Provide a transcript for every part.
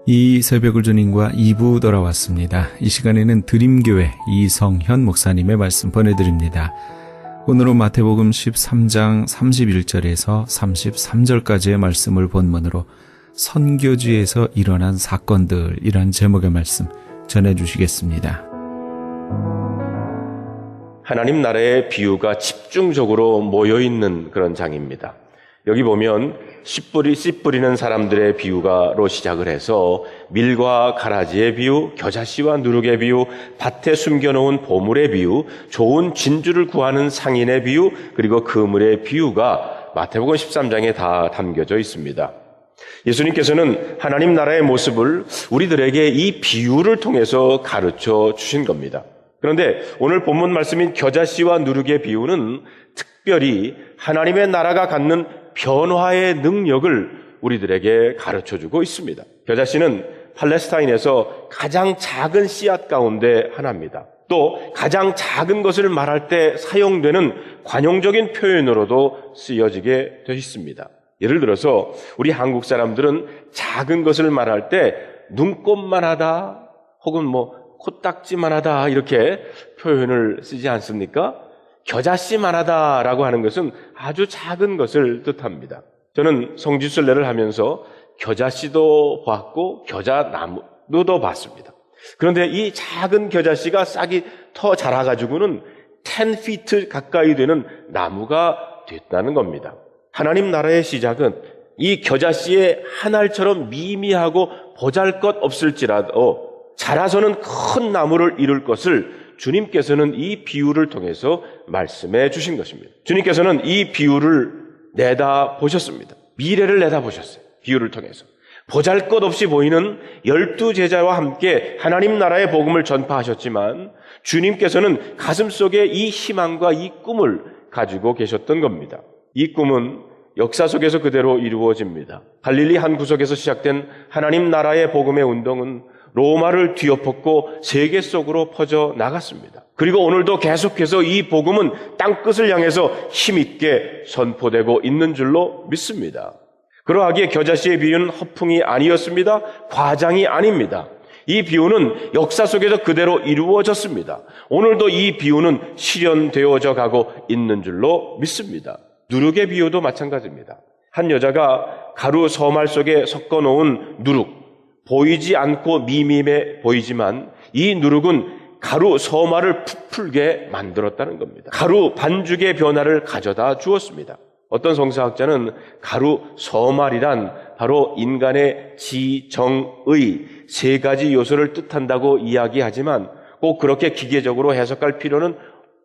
이 새벽을 주님과 2부 돌아왔습니다. 이 시간에는 드림교회 이성현 목사님의 말씀 보내드립니다. 오늘은 마태복음 13장 31절에서 33절까지의 말씀을 본문으로 선교지에서 일어난 사건들이란 제목의 말씀 전해주시겠습니다. 하나님 나라의 비유가 집중적으로 모여있는 그런 장입니다. 여기 보면 씨 뿌리는 사람들의 비유가로 시작을 해서 밀과 가라지의 비유, 겨자씨와 누룩의 비유, 밭에 숨겨놓은 보물의 비유, 좋은 진주를 구하는 상인의 비유, 그리고 그물의 비유가 마태복음 13장에 다 담겨져 있습니다. 예수님께서는 하나님 나라의 모습을 우리들에게 이 비유를 통해서 가르쳐 주신 겁니다. 그런데 오늘 본문 말씀인 겨자씨와 누룩의 비유는 특별히 하나님의 나라가 갖는 변화의 능력을 우리들에게 가르쳐주고 있습니다. 겨자씨는 팔레스타인에서 가장 작은 씨앗 가운데 하나입니다. 또 가장 작은 것을 말할 때 사용되는 관용적인 표현으로도 쓰여지게 되어 있습니다. 예를 들어서 우리 한국 사람들은 작은 것을 말할 때 눈곱만 하다 혹은 코딱지만 하다 이렇게 표현을 쓰지 않습니까? 겨자씨만 하다라고 하는 것은 아주 작은 것을 뜻합니다. 저는 성지순례를 하면서 겨자씨도 봤고 겨자나무도 봤습니다. 그런데 이 작은 겨자씨가 싹이 터 자라가지고는 10feet 가까이 되는 나무가 됐다는 겁니다. 하나님 나라의 시작은 이 겨자씨의 한 알처럼 미미하고 보잘것없을지라도 자라서는 큰 나무를 이룰 것을 주님께서는 이 비유를 통해서 말씀해 주신 것입니다. 주님께서는 이 비유를 내다보셨습니다. 미래를 내다보셨어요. 비유를 통해서. 보잘것없이 보이는 12제자와 함께 하나님 나라의 복음을 전파하셨지만 주님께서는 가슴속에 이 희망과 이 꿈을 가지고 계셨던 겁니다. 이 꿈은 역사 속에서 그대로 이루어집니다. 갈릴리 한 구석에서 시작된 하나님 나라의 복음의 운동은 로마를 뒤엎었고 세계 속으로 퍼져 나갔습니다. 그리고 오늘도 계속해서 이 복음은 땅끝을 향해서 힘있게 선포되고 있는 줄로 믿습니다. 그러하기에 겨자씨의 비유는 허풍이 아니었습니다. 과장이 아닙니다. 이 비유는 역사 속에서 그대로 이루어졌습니다. 오늘도 이 비유는 실현되어져 가고 있는 줄로 믿습니다. 누룩의 비유도 마찬가지입니다. 한 여자가 가루 서말 속에 섞어놓은 누룩, 보이지 않고 미미해 보이지만 이 누룩은 가루 서말을 부풀게 만들었다는 겁니다. 가루 반죽의 변화를 가져다 주었습니다. 어떤 성서학자는 가루 서말이란 바로 인간의 지, 정, 의 세 가지 요소를 뜻한다고 이야기하지만 꼭 그렇게 기계적으로 해석할 필요는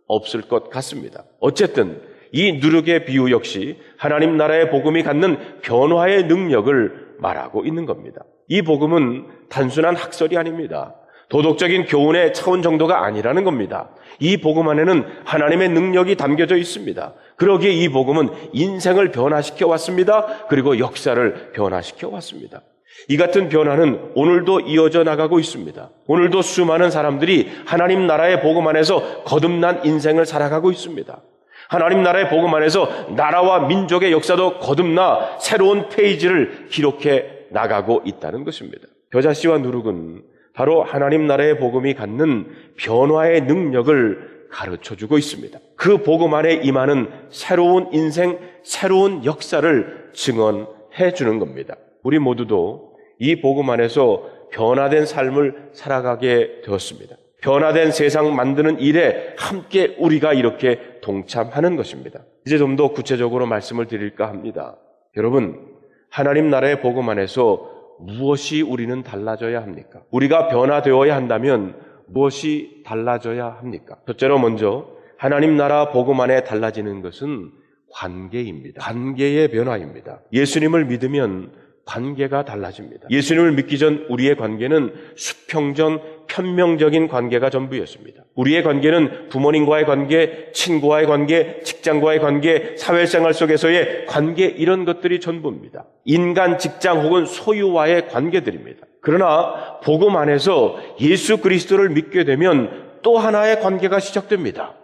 없을 것 같습니다. 어쨌든 이 누룩의 비유 역시 하나님 나라의 복음이 갖는 변화의 능력을 말하고 있는 겁니다. 이 복음은 단순한 학설이 아닙니다. 도덕적인 교훈의 차원 정도가 아니라는 겁니다. 이 복음 안에는 하나님의 능력이 담겨져 있습니다. 그러기에 이 복음은 인생을 변화시켜 왔습니다. 그리고 역사를 변화시켜 왔습니다. 이 같은 변화는 오늘도 이어져 나가고 있습니다. 오늘도 수많은 사람들이 하나님 나라의 복음 안에서 거듭난 인생을 살아가고 있습니다. 하나님 나라의 복음 안에서 나라와 민족의 역사도 거듭나 새로운 페이지를 기록해 나가고 있다는 것입니다. 겨자씨와 누룩은 바로 하나님 나라의 복음이 갖는 변화의 능력을 가르쳐주고 있습니다. 그 복음 안에 임하는 새로운 인생, 새로운 역사를 증언해 주는 겁니다. 우리 모두도 이 복음 안에서 변화된 삶을 살아가게 되었습니다. 변화된 세상 만드는 일에 함께 우리가 이렇게 동참하는 것입니다. 이제 좀 더 구체적으로 말씀을 드릴까 합니다. 여러분, 하나님 나라의 복음 안에서 무엇이 우리는 달라져야 합니까? 우리가 변화되어야 한다면 무엇이 달라져야 합니까? 첫째로 먼저 하나님 나라 복음 안에 달라지는 것은 관계입니다. 관계의 변화입니다. 예수님을 믿으면 관계가 달라집니다. 예수님을 믿기 전 우리의 관계는 수평적, 편명적인 관계가 전부였습니다. 우리의 관계는 부모님과의 관계, 친구와의 관계, 직장과의 관계, 사회생활 속에서의 관계, 이런 것들이 전부입니다. 인간, 직장 혹은 소유와의 관계들입니다. 그러나 복음 안에서 예수 그리스도를 믿게 되면 또 하나의 관계가 시작됩니다.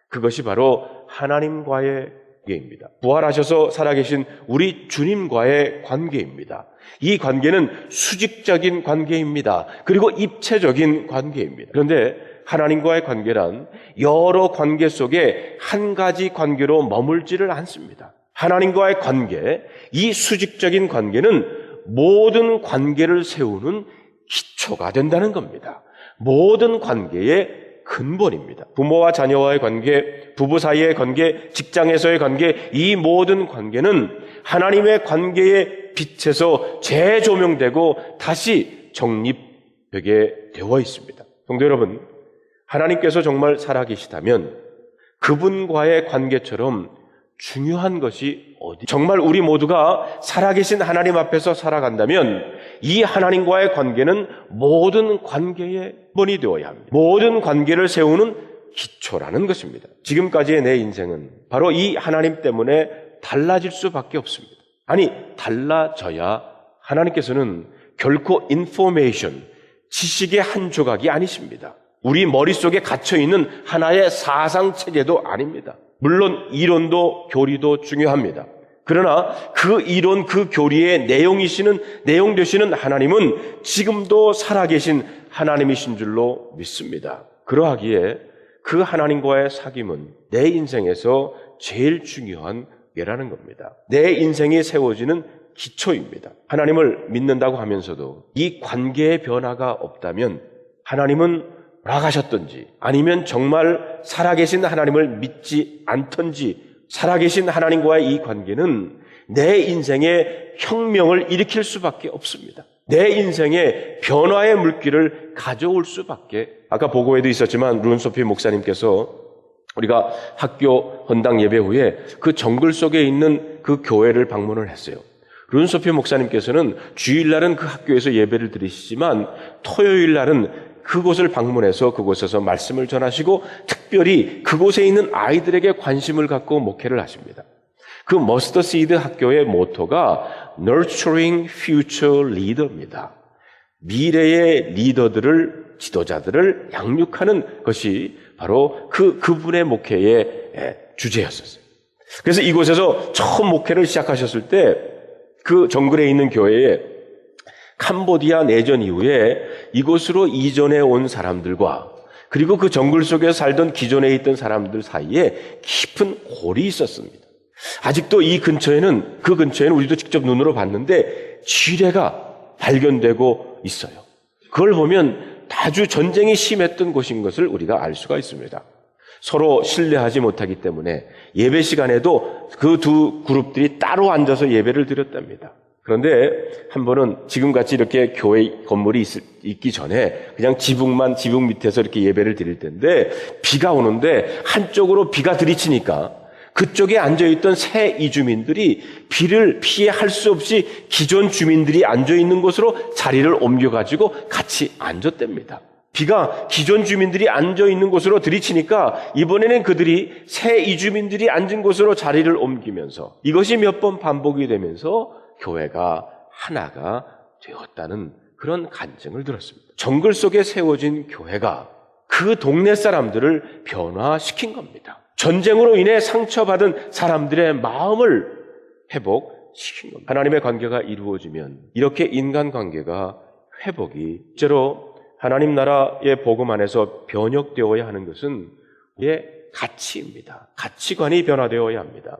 그것이 바로 하나님과의 관계입니다. 부활하셔서 살아계신 우리 주님과의 관계입니다. 이 관계는 수직적인 관계입니다. 그리고 입체적인 관계입니다. 그런데 하나님과의 관계란 여러 관계 속에 한 가지 관계로 머물지를 않습니다. 하나님과의 관계, 이 수직적인 관계는 모든 관계를 세우는 기초가 된다는 겁니다. 모든 관계의 근본입니다. 부모와 자녀와의 관계, 부부 사이의 관계, 직장에서의 관계, 이 모든 관계는 하나님의 관계의 빛에서 재조명되고 다시 정립되게 되어 있습니다. 성도 여러분, 하나님께서 정말 살아계시다면 그분과의 관계처럼 중요한 것이 정말 우리 모두가 살아계신 하나님 앞에서 살아간다면 이 하나님과의 관계는 모든 관계의 본이 되어야 합니다. 모든 관계를 세우는 기초라는 것입니다. 지금까지의 내 인생은 바로 이 하나님 때문에 달라질 수밖에 없습니다. 아니, 달라져야 하나님께서는 결코 인포메이션, 지식의 한 조각이 아니십니다. 우리 머릿속에 gat혀있는 하나의 사상체계도 아닙니다. 물론 이론도 교리도 중요합니다. 그러나 그 이론, 그 교리의 내용 되시는 하나님은 지금도 살아계신 하나님이신 줄로 믿습니다. 그러하기에 그 하나님과의 사귐은 내 인생에서 제일 중요한 예라는 겁니다. 내 인생이 세워지는 기초입니다. 하나님을 믿는다고 하면서도 이 관계의 변화가 없다면 하나님은 돌아가셨던지 아니면 정말 살아계신 하나님을 믿지 않던지 살아계신 하나님과의 이 관계는 내 인생에 혁명을 일으킬 수밖에 없습니다. 내 인생에 변화의 물기를 가져올 수밖에. 아까 보고에도 있었지만 룬소피 목사님께서 우리가 학교 헌당 예배 후에 그 정글 속에 있는 그 교회를 방문을 했어요. 룬소피 목사님께서는 주일날은 그 학교에서 예배를 드리시지만 토요일날은 그곳을 방문해서 그곳에서 말씀을 전하시고 특별히 그곳에 있는 아이들에게 관심을 갖고 목회를 하십니다. 그 머스터드 시드 학교의 모토가 Nurturing Future Leader입니다. 미래의 리더들을, 지도자들을 양육하는 것이 바로 그분의 목회의 주제였었어요. 그래서 이곳에서 처음 목회를 시작하셨을 때 그 정글에 있는 교회에 캄보디아 내전 이후에 이곳으로 이전해 온 사람들과 그리고 그 정글 속에 살던 기존에 있던 사람들 사이에 깊은 골이 있었습니다. 아직도 그 근처에는 우리도 직접 눈으로 봤는데 지뢰가 발견되고 있어요. 그걸 보면 아주 전쟁이 심했던 곳인 것을 우리가 알 수가 있습니다. 서로 신뢰하지 못하기 때문에 예배 시간에도 그 두 그룹들이 따로 앉아서 예배를 드렸답니다. 그런데 한 번은 지금같이 이렇게 교회 건물이 있기 전에 그냥 지붕 밑에서 이렇게 예배를 드릴 텐데 비가 오는데 한쪽으로 비가 들이치니까 그쪽에 앉아있던 새 이주민들이 비를 피해 할 수 없이 기존 주민들이 앉아있는 곳으로 자리를 옮겨가지고 같이 앉았답니다. 비가 기존 주민들이 앉아있는 곳으로 들이치니까 이번에는 그들이 새 이주민들이 앉은 곳으로 자리를 옮기면서 이것이 몇 번 반복이 되면서 교회가 하나가 되었다는 그런 간증을 들었습니다. 정글 속에 세워진 교회가 그 동네 사람들을 변화시킨 겁니다. 전쟁으로 인해 상처받은 사람들의 마음을 회복시킨 겁니다. 하나님의 관계가 이루어지면 이렇게 인간관계가 회복이 실제로 하나님 나라의 복음 안에서 변혁되어야 하는 것은 우리의 가치입니다. 가치관이 변화되어야 합니다.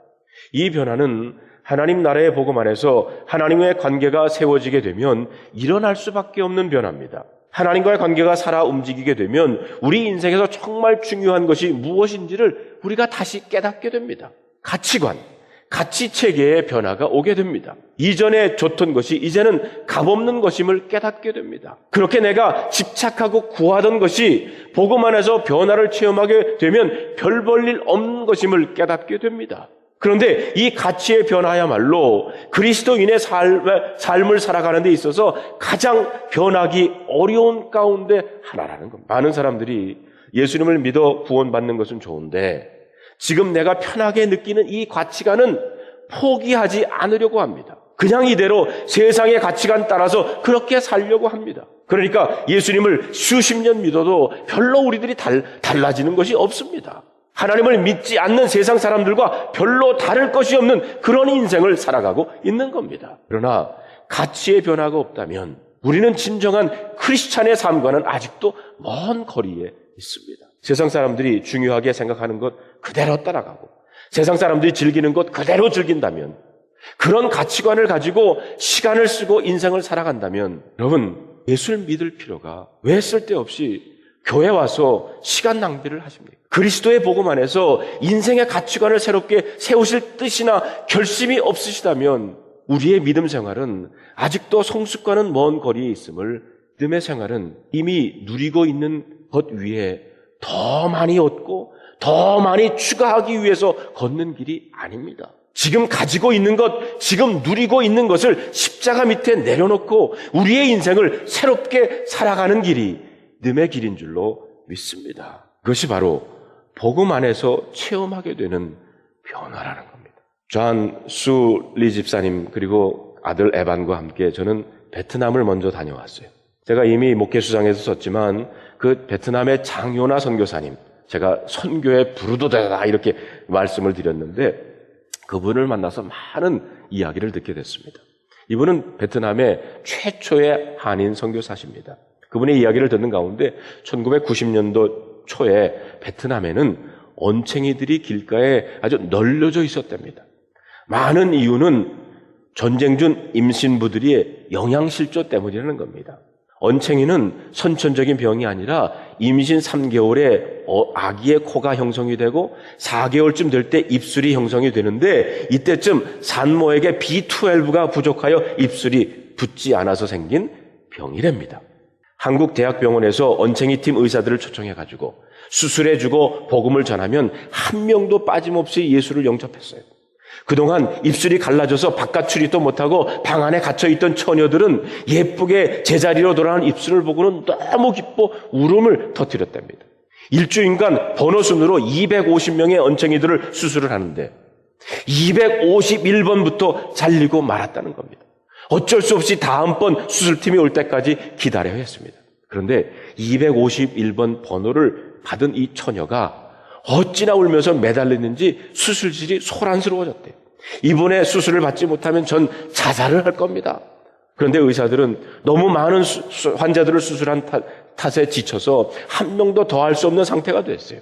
이 변화는 하나님 나라의 복음 안에서 하나님의 관계가 세워지게 되면 일어날 수밖에 없는 변화입니다. 하나님과의 관계가 살아 움직이게 되면 우리 인생에서 정말 중요한 것이 무엇인지를 우리가 다시 깨닫게 됩니다. 가치관, 가치체계의 변화가 오게 됩니다. 이전에 좋던 것이 이제는 값없는 것임을 깨닫게 됩니다. 그렇게 내가 집착하고 구하던 것이 복음 안에서 변화를 체험하게 되면 별 볼 일 없는 것임을 깨닫게 됩니다. 그런데 이 가치의 변화야말로 그리스도인의 삶을 살아가는 데 있어서 가장 변하기 어려운 가운데 하나라는 겁니다. 많은 사람들이 예수님을 믿어 구원받는 것은 좋은데 지금 내가 편하게 느끼는 이 가치관은 포기하지 않으려고 합니다. 그냥 이대로 세상의 가치관 따라서 그렇게 살려고 합니다. 그러니까 예수님을 수십 년 믿어도 별로 우리들이 달라지는 것이 없습니다. 하나님을 믿지 않는 세상 사람들과 별로 다를 것이 없는 그런 인생을 살아가고 있는 겁니다. 그러나 가치의 변화가 없다면 우리는 진정한 크리스찬의 삶과는 아직도 먼 거리에 있습니다. 세상 사람들이 중요하게 생각하는 것 그대로 따라가고 세상 사람들이 즐기는 것 그대로 즐긴다면, 그런 가치관을 가지고 시간을 쓰고 인생을 살아간다면 여러분, 예수를 믿을 필요가 왜 쓸데없이 교회 와서 시간 낭비를 하십니까? 그리스도의 복음 안에서 인생의 가치관을 새롭게 세우실 뜻이나 결심이 없으시다면 우리의 믿음 생활은 아직도 성숙과는 먼 거리에 있음을, 믿음의 생활은 이미 누리고 있는 것 위에 더 많이 얻고 더 많이 추가하기 위해서 걷는 길이 아닙니다. 지금 가지고 있는 것, 지금 누리고 있는 것을 십자가 밑에 내려놓고 우리의 인생을 새롭게 살아가는 길이 믿음의 길인 줄로 믿습니다. 그것이 바로 복음 안에서 체험하게 되는 변화라는 겁니다. 존 수 리 집사님 그리고 아들 에반과 함께 저는 베트남을 먼저 다녀왔어요. 제가 이미 목회수장에서 썼지만 그 베트남의 장요나 선교사님, 제가 선교의 부르도되다 이렇게 말씀을 드렸는데 그분을 만나서 많은 이야기를 듣게 됐습니다. 이분은 베트남의 최초의 한인 선교사십니다. 그분의 이야기를 듣는 가운데 1990년도 초에 베트남에는 언챙이들이 길가에 아주 널려져 있었답니다. 많은 이유는 전쟁 중 임신부들의 영양실조 때문이라는 겁니다. 언챙이는 선천적인 병이 아니라 임신 3개월에 아기의 코가 형성이 되고 4개월쯤 될 때 입술이 형성이 되는데 이때쯤 산모에게 B12가 부족하여 입술이 붙지 않아서 생긴 병이랍니다. 한국 대학병원에서 언챙이 팀 의사들을 초청해가지고 수술해주고 복음을 전하면 한 명도 빠짐없이 예수를 영접했어요. 그동안 입술이 갈라져서 바깥 출입도 못하고 방 안에 갇혀있던 처녀들은 예쁘게 제자리로 돌아가는 입술을 보고는 너무 기뻐 울음을 터뜨렸답니다. 일주일간 번호순으로 250명의 언챙이들을 수술을 하는데 251번부터 잘리고 말았다는 겁니다. 어쩔 수 없이 다음번 수술팀이 올 때까지 기다려야 했습니다. 그런데 251번 번호를 받은 이 처녀가 어찌나 울면서 매달렸는지 수술실이 소란스러워졌대요. 이번에 수술을 받지 못하면 전 자살을 할 겁니다. 그런데 의사들은 너무 많은 환자들을 수술한 탓에 지쳐서 한 명도 더 할 수 없는 상태가 됐어요.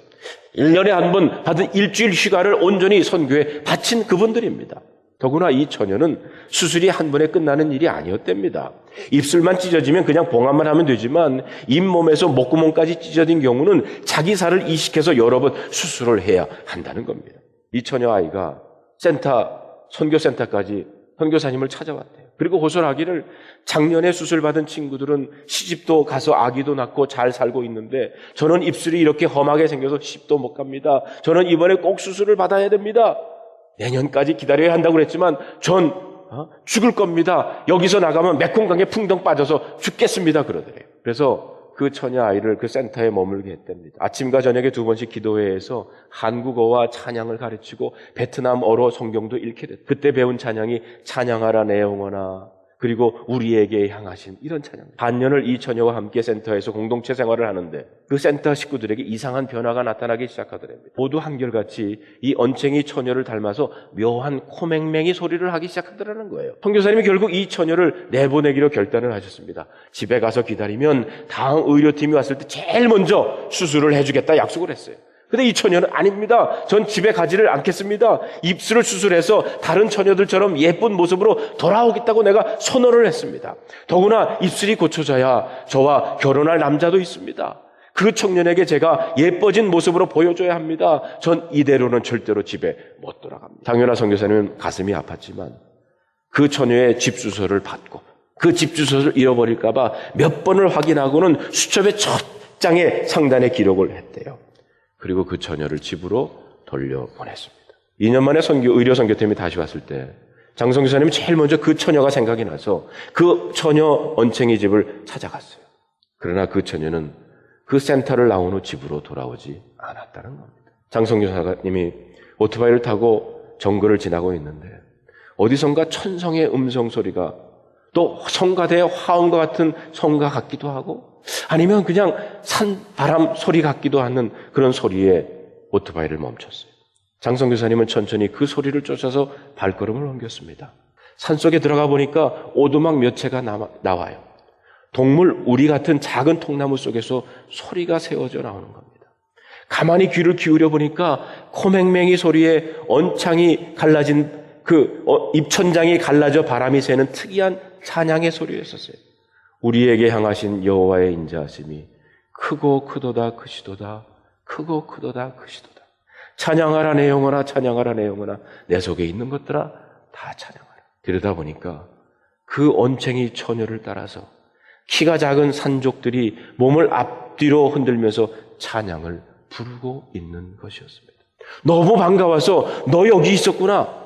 1년에 한 번 받은 일주일 휴가를 온전히 선교에 바친 그분들입니다. 더구나 이 처녀는 수술이 한 번에 끝나는 일이 아니었답니다. 입술만 찢어지면 그냥 봉합만 하면 되지만 잇몸에서 목구멍까지 찢어진 경우는 자기 살을 이식해서 여러 번 수술을 해야 한다는 겁니다. 이 처녀 아이가 선교센터까지 선교사님을 찾아왔대요. 그리고 호소하기를 작년에 수술받은 친구들은 시집도 가서 아기도 낳고 잘 살고 있는데 저는 입술이 이렇게 험하게 생겨서 시집도 못 갑니다. 저는 이번에 꼭 수술을 받아야 됩니다. 내년까지 기다려야 한다고 그랬지만 전 죽을 겁니다. 여기서 나가면 메콩강에 풍덩 빠져서 죽겠습니다. 그러더래요. 그래서 그 처녀 아이를 그 센터에 머물게 했답니다. 아침과 저녁에 2번씩 기도회에서 한국어와 찬양을 가르치고 베트남어로 성경도 읽게 됐다. 그때 배운 찬양이 찬양하라 내 영혼아, 그리고 우리에게 향하신 이런 찬양. 반년을 이 처녀와 함께 센터에서 공동체 생활을 하는데 그 센터 식구들에게 이상한 변화가 나타나기 시작하더랍니다. 모두 한결같이 이 언챙이 처녀를 닮아서 묘한 코맹맹이 소리를 하기 시작하더라는 거예요. 선교사님이 결국 이 처녀를 내보내기로 결단을 하셨습니다. 집에 가서 기다리면 다음 의료팀이 왔을 때 제일 먼저 수술을 해주겠다 약속을 했어요. 근데 이 처녀는 아닙니다. 전 집에 가지를 않겠습니다. 입술을 수술해서 다른 처녀들처럼 예쁜 모습으로 돌아오겠다고 내가 선언을 했습니다. 더구나 입술이 고쳐져야 저와 결혼할 남자도 있습니다. 그 청년에게 제가 예뻐진 모습으로 보여줘야 합니다. 전 이대로는 절대로 집에 못 돌아갑니다. 장윤아 선교사님은 가슴이 아팠지만 그 처녀의 집 주소를 받고 그 집 주소를 잃어버릴까 봐 몇 번을 확인하고는 수첩의 첫 장에 상단에 기록을 했대요. 그리고 그 처녀를 집으로 돌려보냈습니다. 2년 만에 의료 선교팀이 다시 왔을 때 장 선교사님이 제일 먼저 그 처녀가 생각이 나서 그 처녀 언챙이 집을 찾아갔어요. 그러나 그 처녀는 그 센터를 나온 후 집으로 돌아오지 않았다는 겁니다. 장 선교사님이 오토바이를 타고 정글을 지나고 있는데 어디선가 천성의 음성 소리가 또 성가대의 화음과 같은 성가 같기도 하고 아니면 그냥 산바람 소리 같기도 하는 그런 소리에 오토바이를 멈췄어요. 장성교사님은 천천히 그 소리를 쫓아서 발걸음을 옮겼습니다. 산속에 들어가 보니까 오두막 몇 채가 나와요. 동물 우리 같은 작은 통나무 속에서 소리가 새어져 나오는 겁니다. 가만히 귀를 기울여 보니까 코맹맹이 소리에 언창이 갈라진 입천장이 갈라져 바람이 새는 특이한 찬양의 소리였었어요. 우리에게 향하신 여호와의 인자하심이 크고 크도다 크시도다 크고 크도다 크시도다. 찬양하라 내 영혼아 찬양하라 내 영혼아 내 속에 있는 것들아 다 찬양하라. 그러다 보니까 그 언챙이 처녀를 따라서 키가 작은 산족들이 몸을 앞뒤로 흔들면서 찬양을 부르고 있는 것이었습니다. 너무 반가워서 너 여기 있었구나.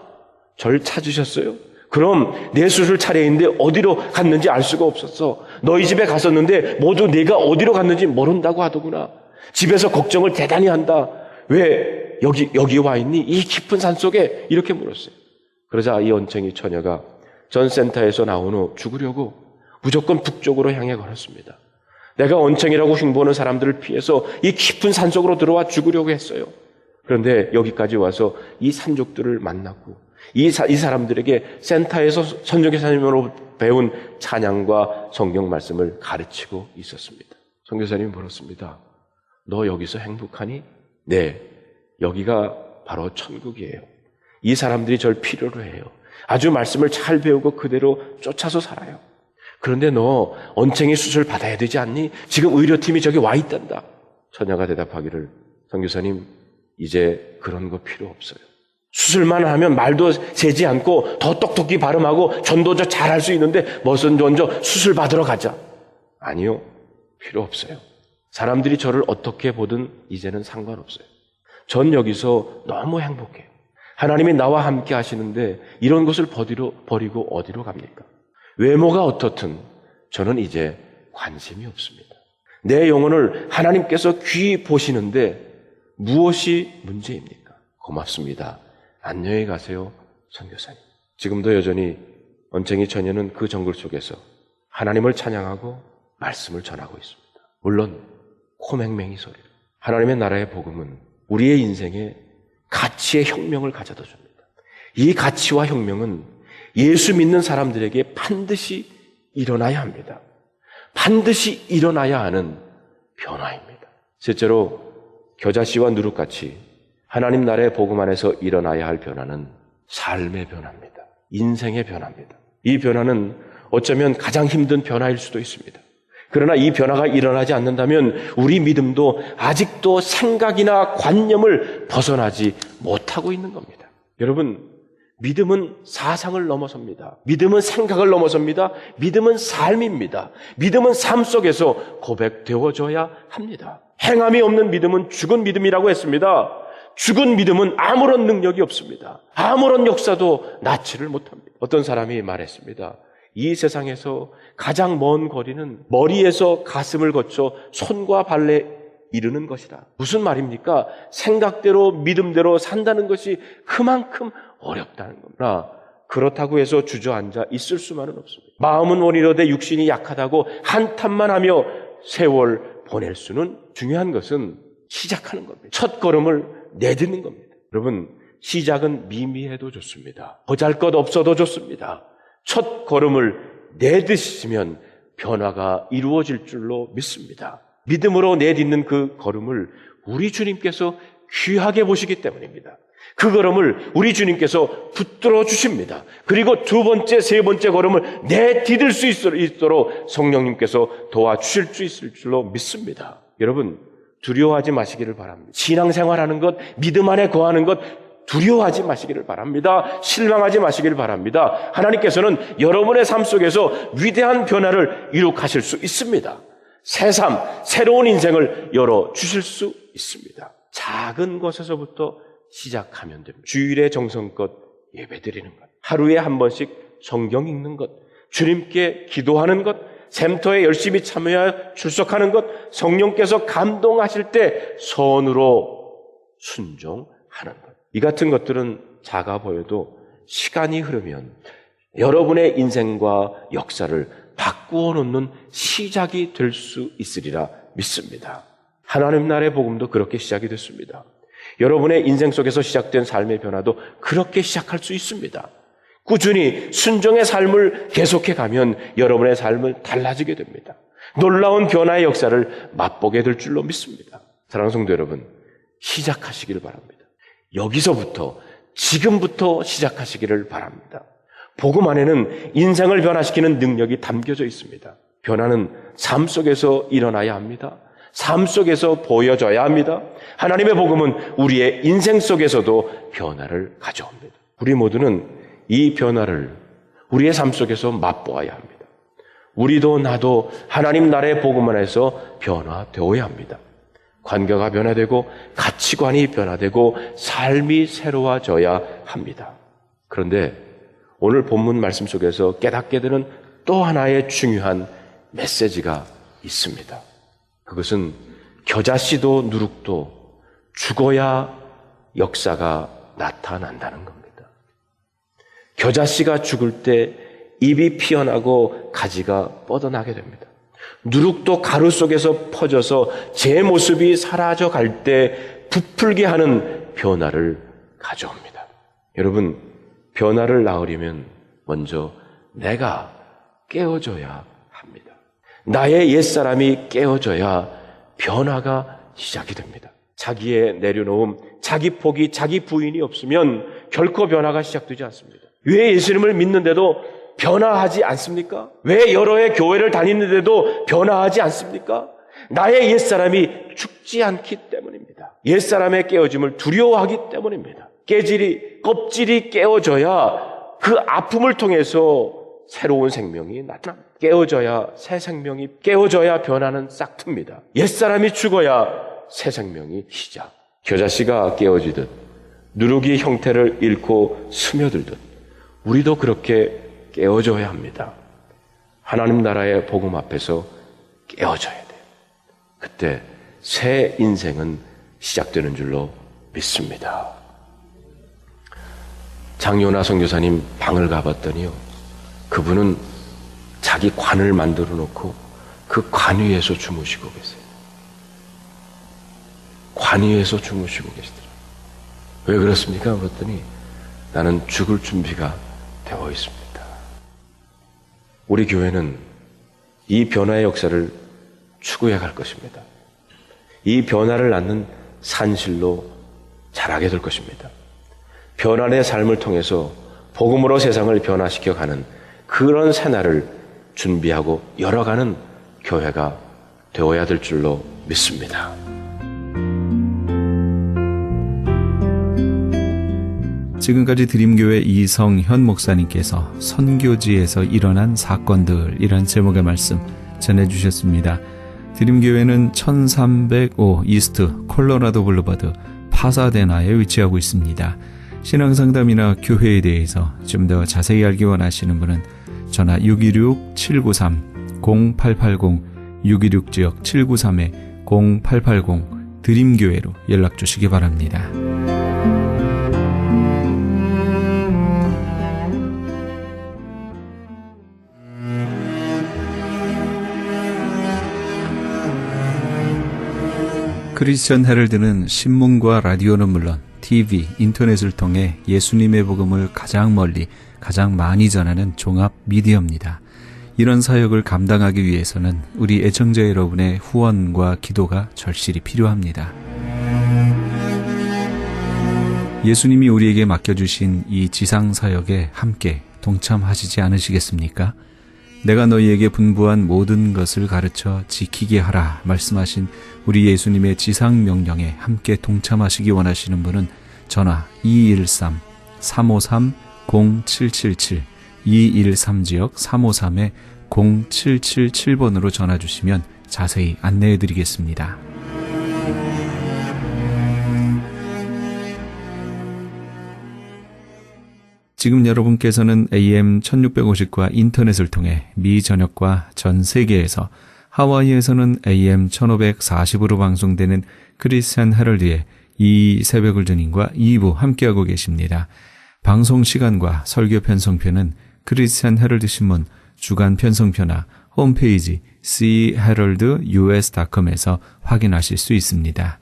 절 찾으셨어요? 그럼 내 수술 차례인데 어디로 갔는지 알 수가 없었어. 너희 집에 갔었는데 모두 내가 어디로 갔는지 모른다고 하더구나. 집에서 걱정을 대단히 한다. 왜 여기 와 있니? 이 깊은 산속에 이렇게 물었어요. 그러자 이 언챙이 처녀가 전센터에서 나온 후 죽으려고 무조건 북쪽으로 향해 걸었습니다. 내가 언챙이라고 흉보는 사람들을 피해서 이 깊은 산속으로 들어와 죽으려고 했어요. 그런데 여기까지 와서 이 산족들을 만났고 이 사람들에게 센터에서 선교사님으로 배운 찬양과 성경 말씀을 가르치고 있었습니다. 선교사님이 물었습니다. 너 여기서 행복하니? 네, 여기가 바로 천국이에요. 이 사람들이 절 필요로 해요. 아주 말씀을 잘 배우고 그대로 쫓아서 살아요. 그런데 너 언챙이 수술 받아야 되지 않니? 지금 의료팀이 저기 와 있단다. 처녀가 대답하기를 선교사님 이제 그런 거 필요 없어요. 수술만 하면 말도 세지 않고 더 똑똑히 발음하고 전도도 잘할 수 있는데 먼저 수술 받으러 가자. 아니요. 필요 없어요. 사람들이 저를 어떻게 보든 이제는 상관없어요. 전 여기서 너무 행복해요. 하나님이 나와 함께 하시는데 이런 것을 버리고 어디로 갑니까? 외모가 어떻든 저는 이제 관심이 없습니다. 내 영혼을 하나님께서 귀히 보시는데 무엇이 문제입니까? 고맙습니다. 안녕히 가세요, 선교사님. 지금도 여전히 언챙이 처녀는 그 정글 속에서 하나님을 찬양하고 말씀을 전하고 있습니다. 물론 코맹맹이 소리. 하나님의 나라의 복음은 우리의 인생에 가치의 혁명을 가져다 줍니다. 이 가치와 혁명은 예수 믿는 사람들에게 반드시 일어나야 합니다. 반드시 일어나야 하는 변화입니다. 실제로 겨자씨와 누룩같이 하나님 나라의 복음 안에서 일어나야 할 변화는 삶의 변화입니다. 인생의 변화입니다. 이 변화는 어쩌면 가장 힘든 변화일 수도 있습니다. 그러나 이 변화가 일어나지 않는다면 우리 믿음도 아직도 생각이나 관념을 벗어나지 못하고 있는 겁니다. 여러분, 믿음은 사상을 넘어섭니다. 믿음은 생각을 넘어섭니다. 믿음은 삶입니다. 믿음은 삶 속에서 고백되어져야 합니다. 행함이 없는 믿음은 죽은 믿음이라고 했습니다. 죽은 믿음은 아무런 능력이 없습니다. 아무런 역사도 낳지를 못합니다. 어떤 사람이 말했습니다. 이 세상에서 가장 먼 거리는 머리에서 가슴을 거쳐 손과 발에 이르는 것이다. 무슨 말입니까? 생각대로 믿음대로 산다는 것이 그만큼 어렵다는 겁니다. 그렇다고 해서 주저앉아 있을 수만은 없습니다. 마음은 원이로되 육신이 약하다고 한탄만 하며 세월 보낼 수는 중요한 것은 시작하는 겁니다. 첫 걸음을 내딛는 겁니다. 여러분, 시작은 미미해도 좋습니다. 보잘것없어도 좋습니다. 첫 걸음을 내딛으시면 변화가 이루어질 줄로 믿습니다. 믿음으로 내딛는 그 걸음을 우리 주님께서 귀하게 보시기 때문입니다. 그 걸음을 우리 주님께서 붙들어 주십니다. 그리고 두 번째, 세 번째 걸음을 내디딜 수 있도록 성령님께서 도와주실 수 있을 줄로 믿습니다. 여러분, 두려워하지 마시기를 바랍니다. 신앙생활하는 것, 믿음 안에 거하는 것 두려워하지 마시기를 바랍니다. 실망하지 마시기를 바랍니다. 하나님께서는 여러분의 삶 속에서 위대한 변화를 이룩하실 수 있습니다. 새 삶, 새로운 인생을 열어주실 수 있습니다. 작은 것에서부터 시작하면 됩니다. 주일에 정성껏 예배드리는 것, 하루에 한 번씩 성경 읽는 것, 주님께 기도하는 것, 샘터에 열심히 참여하여 출석하는 것, 성령께서 감동하실 때 선으로 순종하는 것. 이 같은 것들은 작아 보여도 시간이 흐르면 여러분의 인생과 역사를 바꾸어 놓는 시작이 될 수 있으리라 믿습니다. 하나님 나라의 복음도 그렇게 시작이 됐습니다. 여러분의 인생 속에서 시작된 삶의 변화도 그렇게 시작할 수 있습니다. 꾸준히 순종의 삶을 계속해 가면 여러분의 삶은 달라지게 됩니다. 놀라운 변화의 역사를 맛보게 될 줄로 믿습니다. 사랑하는 성도 여러분, 시작하시기를 바랍니다. 여기서부터, 지금부터 시작하시기를 바랍니다. 복음 안에는 인생을 변화시키는 능력이 담겨져 있습니다. 변화는 삶 속에서 일어나야 합니다. 삶 속에서 보여져야 합니다. 하나님의 복음은 우리의 인생 속에서도 변화를 가져옵니다. 우리 모두는 이 변화를 우리의 삶 속에서 맛보아야 합니다. 우리도 나도 하나님 나라의 복음 안에서 변화되어야 합니다. 관계가 변화되고 가치관이 변화되고 삶이 새로워져야 합니다. 그런데 오늘 본문 말씀 속에서 깨닫게 되는 또 하나의 중요한 메시지가 있습니다. 그것은 겨자씨도 누룩도 죽어야 역사가 나타난다는 겁니다. 겨자씨가 죽을 때 잎이 피어나고 가지가 뻗어나게 됩니다. 누룩도 가루 속에서 퍼져서 제 모습이 사라져 갈 때 부풀게 하는 변화를 가져옵니다. 여러분, 변화를 낳으려면 먼저 내가 깨어져야 합니다. 나의 옛사람이 깨어져야 변화가 시작이 됩니다. 자기의 내려놓음, 자기 포기, 자기 부인이 없으면 결코 변화가 시작되지 않습니다. 왜 예수님을 믿는데도 변화하지 않습니까? 왜 여러 해 교회를 다니는데도 변화하지 않습니까? 나의 옛사람이 죽지 않기 때문입니다. 옛사람의 깨어짐을 두려워하기 때문입니다. 껍질이 깨어져야 그 아픔을 통해서 새로운 생명이 나타납니다. 깨어져야 새 생명이, 깨어져야 변화는 싹틉니다. 옛사람이 죽어야 새 생명이 시작. 겨자씨가 깨어지듯 누룩이 형태를 잃고 스며들듯 우리도 그렇게 깨어져야 합니다. 하나님 나라의 복음 앞에서 깨어져야 돼요. 그때 새 인생은 시작되는 줄로 믿습니다. 장요나 선교사님 방을 가봤더니요, 그분은 자기 관을 만들어 놓고 그 관 위에서 주무시고 계세요. 관 위에서 주무시고 계시더라고요. 왜 그렇습니까? 그랬더니 나는 죽을 준비가 되어 있습니다. 우리 교회는 이 변화의 역사를 추구해 갈 것입니다. 이 변화를 낳는 산실로 자라게 될 것입니다. 변화의 삶을 통해서 복음으로 세상을 변화시켜 가는 그런 새날을 준비하고 열어가는 교회가 되어야 될 줄로 믿습니다. 지금까지 드림교회 이성현 목사님께서 선교지에서 일어난 사건들이란 제목의 말씀 전해주셨습니다. 드림교회는 1305 이스트 콜로라도 블루버드 파사데나에 위치하고 있습니다. 신앙상담이나 교회에 대해서 좀 더 자세히 알기 원하시는 분은 전화 626-793-0880 626-793-0880 드림교회로 연락 주시기 바랍니다. 크리스천 헤럴드는 신문과 라디오는 물론 TV, 인터넷을 통해 예수님의 복음을 가장 멀리, 가장 많이 전하는 종합 미디어입니다. 이런 사역을 감당하기 위해서는 우리 애청자 여러분의 후원과 기도가 절실히 필요합니다. 예수님이 우리에게 맡겨주신 이 지상사역에 함께 동참하시지 않으시겠습니까? 내가 너희에게 분부한 모든 것을 가르쳐 지키게 하라 말씀하신 우리 예수님의 지상명령에 함께 동참하시기 원하시는 분은 전화 213-353-0777 213지역 353-0777번으로 전화 주시면 자세히 안내해 드리겠습니다. 지금 여러분께서는 AM 1650과 인터넷을 통해 미 전역과 전 세계에서, 하와이에서는 AM 1540으로 방송되는 크리스찬 헤럴드의 이 새벽을 주님과 2부 함께하고 계십니다. 방송 시간과 설교 편성표는 크리스찬 헤럴드 신문 주간 편성표나 홈페이지 cheraldus.com에서 확인하실 수 있습니다.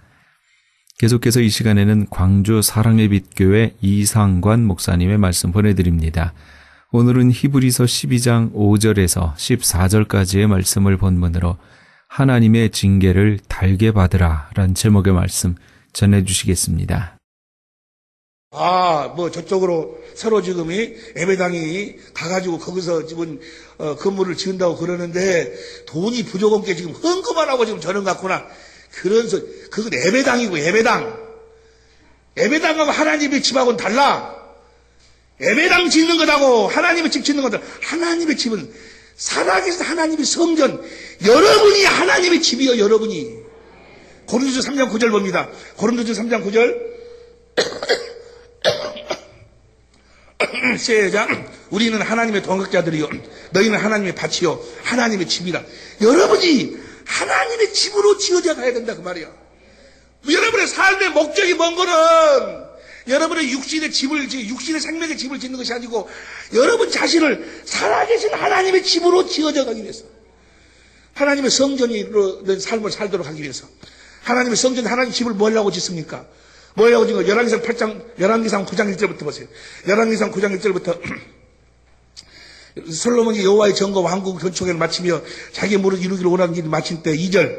계속해서 이 시간에는 광주 사랑의 빛교회 이상관 목사님의 말씀 보내드립니다. 오늘은 히브리서 12장 5절에서 14절까지의 말씀을 본문으로 하나님의 징계를 달게 받으라 라는 제목의 말씀 전해주시겠습니다. 저쪽으로 서로 지금 예배당이 가가지고 거기서 지금 건물을 지은다고 그러는데 돈이 부족한 게 지금 헌금만 하고 지금 저런 같구나. 그건 예배당이고 예배당. 예배당하고 하나님의 집하고는 달라. 예배당 짓는 것하고 하나님의 집 짓는 것은 하나님의 집은 살아계신 하나님의 성전. 여러분이 하나님의 집이요, 여러분이. 고린도서 3장 9절 봅니다. 고린도서 3장 9절. 시작. 우리는 하나님의 동역자들이요 너희는 하나님의 밭이요 하나님의 집이라. 여러분이 하나님의 집으로 지어져 가야 된다 그 말이야. 여러분의 삶의 목적이 뭔 거는 여러분의 육신의 생명의 집을 짓는 것이 아니고 여러분 자신을 살아계신 하나님의 집으로 지어져 가기 위해서, 하나님의 성전으로 된 삶을 살도록 하기 위해서. 하나님의 성전, 하나님의 집을 뭐라고 짓습니까? 뭐라고 지금 열왕기상 9장 1절부터 보세요. 열왕기상 9장 1절부터 솔로몬이 여호와의 전과 왕국 건축을 마치며 자기 무릇 이루기를 원하는 일을 마친 때 2절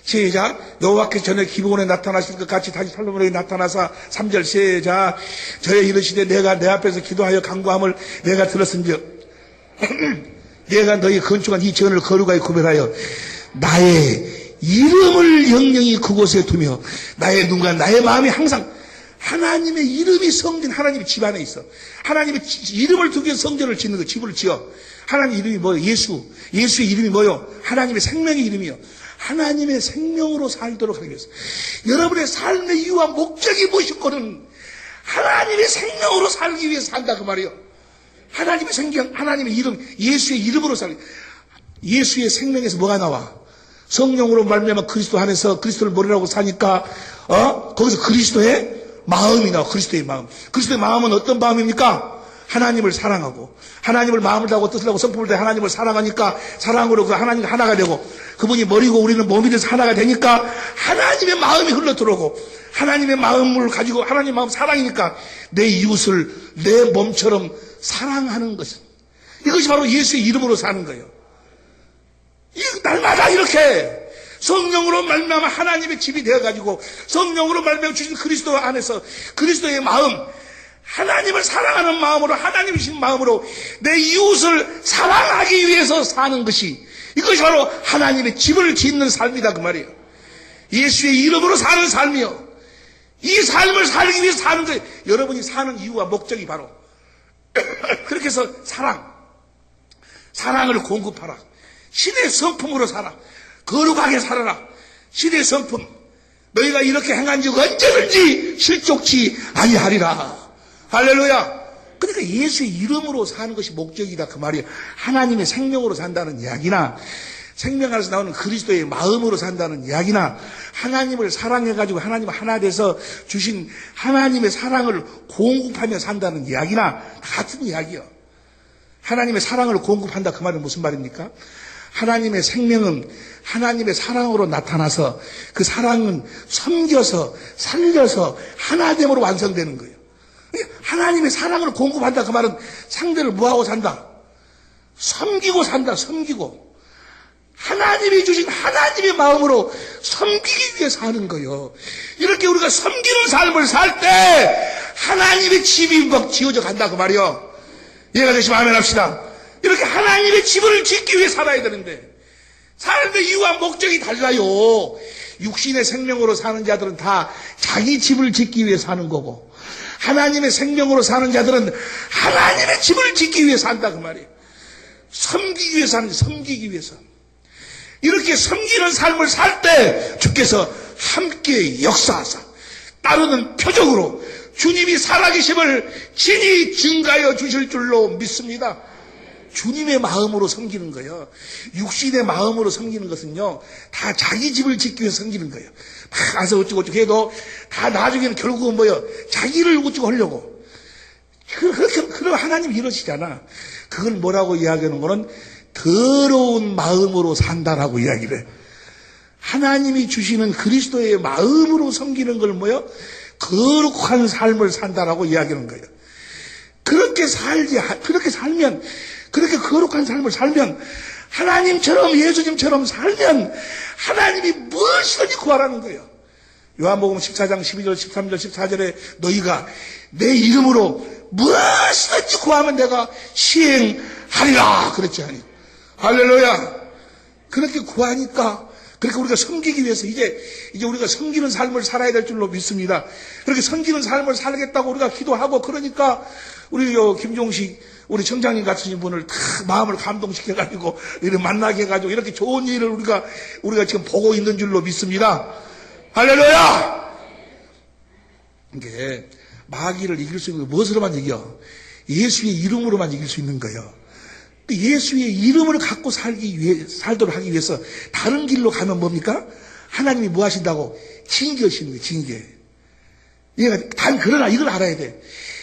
시작. 여호와께서 전에 기브온에 나타나실 것 같이 다시 솔로몬에게 나타나사 3절 시작. 저의 이르시되 내가 내 앞에서 기도하여 간구함을 내가 들었은즉 내가 너희 건축한 이 전을 거룩하게 구별하여 나의 이름을 영영히 그곳에 두며 나의 눈과 나의 마음이 항상 하나님의 이름이 성전, 하나님의 집 안에 있어. 하나님의 이름을 두기 위해서 성전을 짓는 거, 집을 지어. 하나님의 이름이 뭐요? 예수의 이름이 뭐요? 하나님의 생명의 이름이요. 하나님의 생명으로 살도록 하기 위해서. 여러분의 삶의 이유와 목적이 무엇이고는 하나님의 생명으로 살기 위해서 산다 그 말이요. 하나님의 생명, 하나님의 이름, 예수의 이름으로 살기. 예수의 생명에서 뭐가 나와? 성령으로 말미암아 그리스도 안에서 그리스도를 머리라고 사니까 거기서 그리스도의 마음이 나와. 그리스도의 마음. 그리스도의 마음은 어떤 마음입니까? 하나님을 사랑하고 하나님을 마음을 다하고 뜻을 하고 성품을 다해 하나님을 사랑하니까 사랑으로 그 하나님과 하나가 되고 그분이 머리고 우리는 몸이 돼서 하나가 되니까 하나님의 마음이 흘러 들어오고 하나님의 마음을 가지고 하나님의 마음 사랑이니까 내 이웃을 내 몸처럼 사랑하는 것은 이것이 바로 예수의 이름으로 사는 거예요. 날마다 이렇게 성령으로 말미암아 하나님의 집이 되어가지고 성령으로 말미암아 주신 그리스도 안에서 그리스도의 마음, 하나님을 사랑하는 마음으로 하나님이신 마음으로 내 이웃을 사랑하기 위해서 사는 것이 이것이 바로 하나님의 집을 짓는 삶이다 그 말이에요. 예수의 이름으로 사는 삶이요. 이 삶을 살기 위해서 사는 거예요. 여러분이 사는 이유와 목적이 바로 그렇게 해서 사랑을 공급하라. 신의 성품으로 살아. 거룩하게 살아라. 신의 성품. 너희가 이렇게 행한 적 언제든지 실족치 아니하리라. 할렐루야. 그러니까 예수의 이름으로 사는 것이 목적이다 그 말이에요. 하나님의 생명으로 산다는 이야기나 생명 안에서 나오는 그리스도의 마음으로 산다는 이야기나 하나님을 사랑해가지고 하나님 하나 돼서 주신 하나님의 사랑을 공급하며 산다는 이야기나 같은 이야기예요. 하나님의 사랑을 공급한다 그 말은 무슨 말입니까? 하나님의 생명은 하나님의 사랑으로 나타나서 그 사랑은 섬겨서 살려서 하나됨으로 완성되는 거예요. 하나님의 사랑을 공급한다 그 말은 상대를 뭐하고 산다? 섬기고 산다. 섬기고 하나님이 주신 하나님의 마음으로 섬기기 위해 사는 거예요. 이렇게 우리가 섬기는 삶을 살 때 하나님의 집이 막 지어져 간다 그 말이요. 이해가 되시면 아멘 합시다. 이렇게 하나님의 집을 짓기 위해 살아야 되는데 삶의 이유와 목적이 달라요. 육신의 생명으로 사는 자들은 다 자기 집을 짓기 위해 사는 거고 하나님의 생명으로 사는 자들은 하나님의 집을 짓기 위해 산다 그 말이에요. 섬기기 위해 사는, 섬기기 위해서. 이렇게 섬기는 삶을 살 때 주께서 함께 역사하사 따르는 표적으로 주님이 살아계심을 친히 증가하여 주실 줄로 믿습니다. 주님의 마음으로 섬기는 거예요. 육신의 마음으로 섬기는 것은요, 다 자기 집을 짓기 위해서 섬기는 거예요. 막 가서 어쩌고 해도 다 나중에는 결국은 뭐예요? 자기를 어쩌고 하려고. 그럼 하나님이 이러시잖아. 그걸 뭐라고 이야기하는 거는 더러운 마음으로 산다라고 이야기를 해. 하나님이 주시는 그리스도의 마음으로 섬기는 걸 뭐요? 거룩한 삶을 산다라고 이야기하는 거예요. 그렇게 살면, 그렇게 거룩한 삶을 살면, 하나님처럼, 예수님처럼 살면, 하나님이 무엇이든지 구하라는 거예요. 요한복음 14장 12절, 13절, 14절에 너희가 내 이름으로 무엇이든지 구하면 내가 시행하리라. 그랬지, 아니. 할렐루야. 그렇게 구하니까, 그렇게 우리가 섬기기 위해서 이제 우리가 섬기는 삶을 살아야 될 줄로 믿습니다. 그렇게 섬기는 삶을 살겠다고 우리가 기도하고 그러니까 우리 김종식 우리 청장님 같은 분을 다 마음을 감동시켜가지고 이렇게 만나게 해가지고 이렇게 좋은 일을 우리가 지금 보고 있는 줄로 믿습니다. 할렐루야! 이게 마귀를 이길 수 있는 게 무엇으로만 이겨? 예수의 이름으로만 이길 수 있는 거예요. 예수의 이름을 갖고 살도록 하기 위해서 다른 길로 가면 뭡니까? 하나님이 뭐 하신다고? 징계하시는 거예요, 징계. 그러나 이걸 알아야 돼.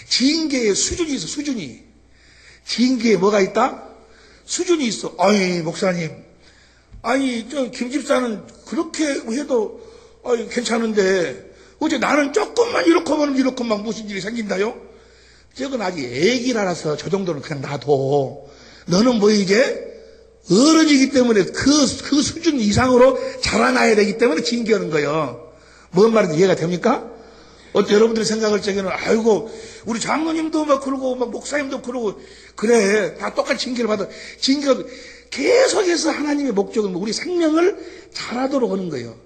징계에 수준이 있어, 수준이. 징계에 뭐가 있다? 수준이 있어. 아니, 목사님. 아니, 김 집사는 그렇게 해도, 괜찮은데, 어제 나는 조금만 이렇게만 무슨 일이 생긴다요? 저건 아직 애기라서 저 정도는 그냥 놔둬. 너는 뭐 이제 어른이기 때문에 그 수준 이상으로 자라나야 되기 때문에 징계하는 거예요. 뭔 말인지 이해가 됩니까? 여러분들이 생각할 적에는 아이고 우리 장로님도 막 그러고 막 목사님도 그러고 그래 다 똑같이 징계를 받아. 징계가 계속해서 하나님의 목적은 우리 생명을 잘하도록 하는 거예요.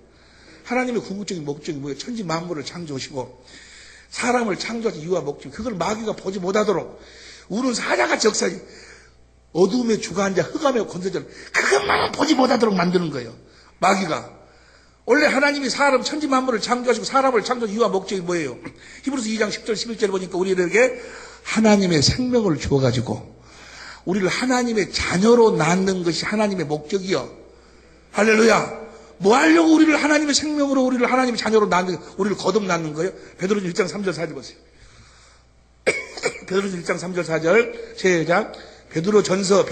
하나님의 궁극적인 목적이 뭐예요? 천지 만물을 창조하시고 사람을 창조하신 이유와 목적, 그걸 마귀가 보지 못하도록 우는 사자같이 역사지. 어두움에 주가앉아 흑암에 권세절 그것만은 보지 못하도록 만드는 거예요. 마귀가. 원래 하나님이 천지 만물을 창조하시고 사람을 창조한 이유와 목적이 뭐예요? 히브리서 2장 10절 11절 보니까 우리에게 하나님의 생명을 주어가지고 우리를 하나님의 자녀로 낳는 것이 하나님의 목적이요. 할렐루야. 뭐 하려고 우리를 하나님의 생명으로 우리를 하나님의 자녀로 낳는, 우리를 거듭 낳는 거예요? 베드로전 1장 3절 4절 보세요. 베드로전 1장 3절 4절 시작. 베드로전서.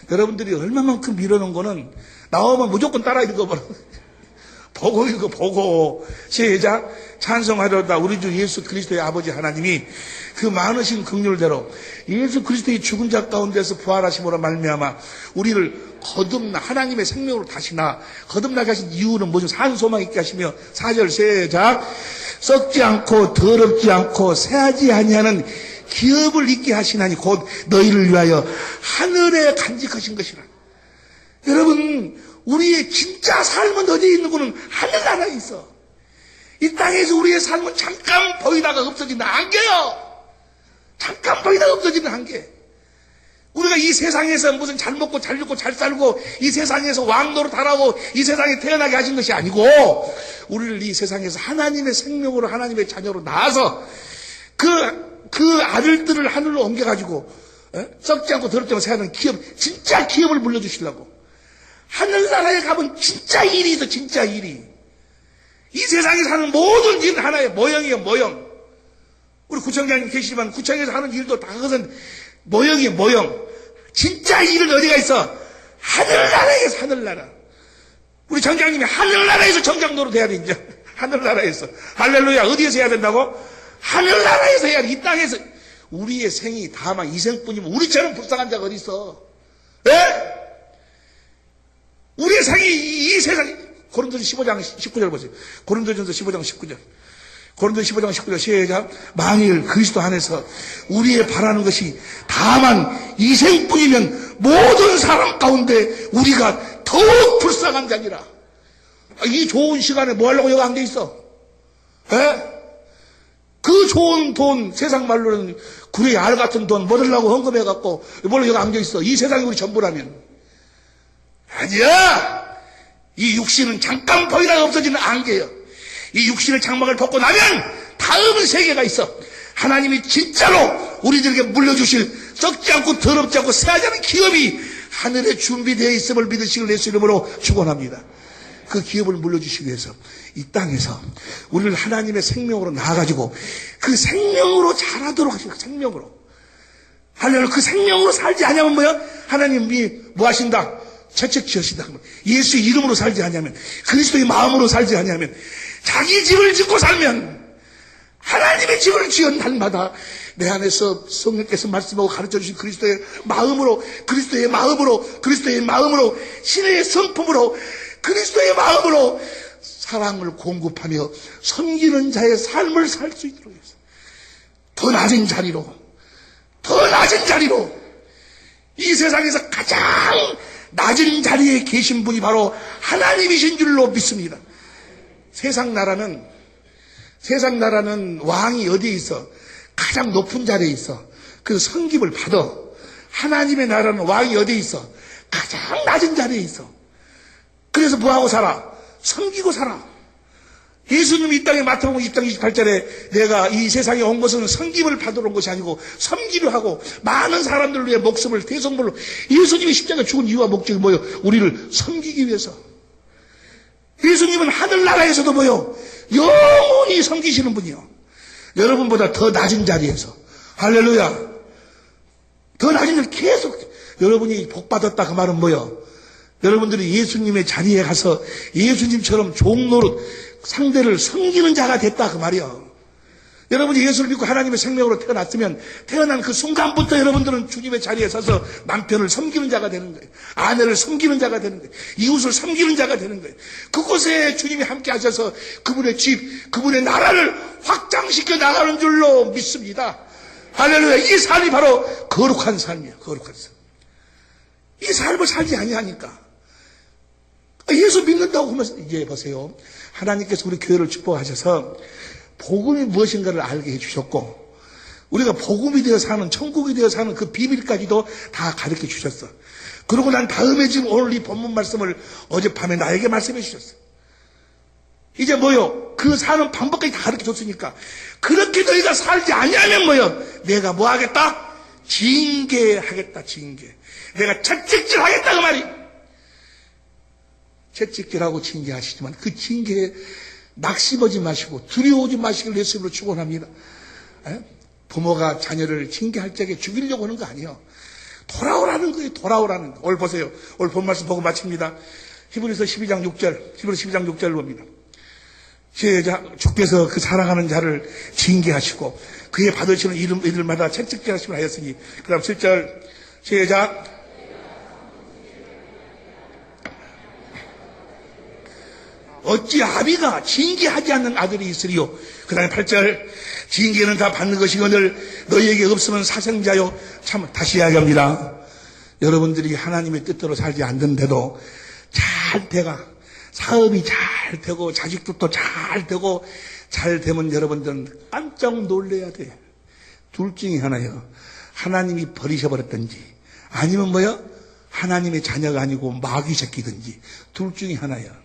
여러분들이 얼마만큼 미뤄놓은 거는 나오면 무조건 따라 읽어버려. 보고. 시작. 찬송하려다 우리 주 예수 그리스도의 아버지 하나님이 그 많으신 긍휼대로 예수 그리스도의 죽은 자 가운데서 부활하심으로 말미암아 우리를 하나님의 생명으로 다시나 거듭나게 하신 이유는 뭐죠? 산 소망 있게 하시며 4절 시작. 썩지 않고 더럽지 않고 새하지 아니하는 기업을 있게 하시나니 곧 너희를 위하여 하늘에 간직하신 것이라. 여러분, 우리의 진짜 삶은 어디에 있는 거는 하늘나라에 있어. 이 땅에서 우리의 삶은 잠깐 보이다가 없어지는 안개요. 잠깐 보이다가 없어지는 안개. 우리가 이 세상에서 무슨 잘 먹고 잘 입고 잘 살고 이 세상에서 왕노로 달하고 이 세상에 태어나게 하신 것이 아니고 우리를 이 세상에서 하나님의 생명으로 하나님의 자녀로 낳아서 그 아들들을 하늘로 옮겨가지고 썩지 않고 더럽지 않고 새하는 기업, 진짜 기업을 물려주시려고. 하늘나라에 가면 진짜 일이 있어, 진짜 일이. 이 세상에 사는 모든 일은 하나의 모형이에요, 모형. 우리 구청장님 계시지만 구청에서 하는 일도 다 그것은 모형이에요, 모형. 진짜 일은 어디가 있어? 하늘나라에 있어, 하늘나라. 우리 정장님이 하늘나라에서 정장노로 돼야 돼, 이제. 하늘나라에서. 할렐루야. 어디에서 해야 된다고? 하늘나라에서 해야 돼. 이 땅에서. 우리의 생이 다만 이 생뿐이면 우리처럼 불쌍한 자가 어디 있어? 예? 우리의 생이 이 세상에. 고린도전 15장 19절 보세요. 고린도전서 15장 19절. 고린도전 15장 19절 시작. 만일 그리스도 안에서 우리의 바라는 것이 다만 이 생뿐이면 모든 사람 가운데 우리가 더욱 불쌍한 자니라. 이 좋은 시간에 뭐 하려고 여기 앉아 있어? 예? 그 좋은 돈, 세상 말로는 구레 알 같은 돈 얻으려고 헌금해갖고 뭘로 여기 앉아 있어? 이 세상이 우리 전부라면. 아니야! 이 육신은 잠깐 보이다가 없어지는 안개예요. 이 육신의 장막을 벗고 나면 다음은 세계가 있어. 하나님이 진짜로 우리들에게 물려주실 썩지 않고 더럽지 않고 새하지 않은 기업이 하늘에 준비되어 있음을 믿으시길 예수 이름으로 축원합니다. 그 기업을 물려주시기 위해서 이 땅에서 우리를 하나님의 생명으로 낳아가지고 그 생명으로 자라도록 하시고 그 생명으로. 할렐루야. 그 생명으로 살지 않으면 뭐야? 하나님이 뭐 하신다? 채찍 지으신다. 예수의 이름으로 살지 아니하면, 그리스도의 마음으로 살지 아니하면, 자기 집을 짓고 살면, 하나님의 집을 지은 날마다 내 안에서 성령께서 말씀하고 가르쳐 주신 그리스도의 마음으로, 그리스도의 마음으로, 그리스도의 마음으로, 신의 성품으로, 그리스도의 마음으로 사랑을 공급하며 섬기는 자의 삶을 살 수 있도록 해서 더 낮은 자리로, 더 낮은 자리로, 이 세상에서 가장 낮은 자리에 계신 분이 바로 하나님이신 줄로 믿습니다. 세상 나라는 왕이 어디에 있어? 가장 높은 자리에 있어. 그래서 섬김을 받아. 하나님의 나라는 왕이 어디에 있어? 가장 낮은 자리에 있어. 그래서 뭐하고 살아? 섬기고 살아. 예수님이 이 땅에 마태복음 20장 28절에 내가 이 세상에 온 것은 섬김을 받으러 온 것이 아니고 섬기려 하고 많은 사람들을 위해 목숨을 대성물로, 예수님이 십자가에 죽은 이유와 목적이 뭐예요? 우리를 섬기기 위해서. 예수님은 하늘나라에서도 뭐예요? 영원히 섬기시는 분이요. 여러분보다 더 낮은 자리에서, 할렐루야, 더 낮은 자리 계속, 여러분이 복받았다 그 말은 뭐예요? 여러분들이 예수님의 자리에 가서 예수님처럼 종노릇 상대를 섬기는 자가 됐다 그 말이요. 여러분이 예수를 믿고 하나님의 생명으로 태어났으면 태어난 그 순간부터 여러분들은 주님의 자리에 서서 남편을 섬기는 자가 되는 거예요. 아내를 섬기는 자가 되는 거예요. 이웃을 섬기는 자가 되는 거예요. 그곳에 주님이 함께 하셔서 그분의 집, 그분의 나라를 확장시켜 나가는 줄로 믿습니다. 할렐루야. 이 삶이 바로 거룩한 삶이에요. 거룩한 삶. 이 삶을 살지 아니하니까. 예수 믿는다고 하면 이제 보세요. 하나님께서 우리 교회를 축복하셔서 복음이 무엇인가를 알게 해주셨고, 우리가 복음이 되어 사는, 천국이 되어 사는 그 비밀까지도 다 가르쳐 주셨어. 그러고 난 다음에 지금 오늘 이 본문 말씀을 어젯밤에 나에게 말씀해 주셨어. 이제 뭐요? 그 사는 방법까지 다 가르쳐 줬으니까, 그렇게 너희가 살지 아니하면 뭐요? 내가 뭐 하겠다? 징계하겠다, 징계. 내가 채찍질 하겠다 그 말이. 채찍질하고 징계하시지만 그 징계에 낙심하지 마시고 두려워하지 마시길 예수님으로 축원합니다. 부모가 자녀를 징계할 적에 죽이려고 하는 거 아니에요. 돌아오라는 거예요. 돌아오라는 거. 오늘 보세요. 오늘 본 말씀 보고 마칩니다. 히브리서 12장 6절. 히브리서 12장 6절 봅니다. 시작. 주께서 그 사랑하는 자를 징계하시고 그의 받으시는 이들마다 채찍질하시고 하였으니. 그 다음 7절. 시작. 어찌 아비가 징계하지 않는 아들이 있으리요. 그 다음에 8절. 징계는 다 받는 것이거늘 너희에게 없으면 사생자요. 참 다시 이야기합니다. 여러분들이 하나님의 뜻대로 살지 않는데도 잘 돼가, 사업이 잘 되고 자식들도 잘 되고 잘 되면 여러분들은 깜짝 놀래야 돼. 둘 중에 하나요. 하나님이 버리셔버렸든지 아니면 뭐요? 하나님의 자녀가 아니고 마귀 새끼든지 둘 중에 하나요.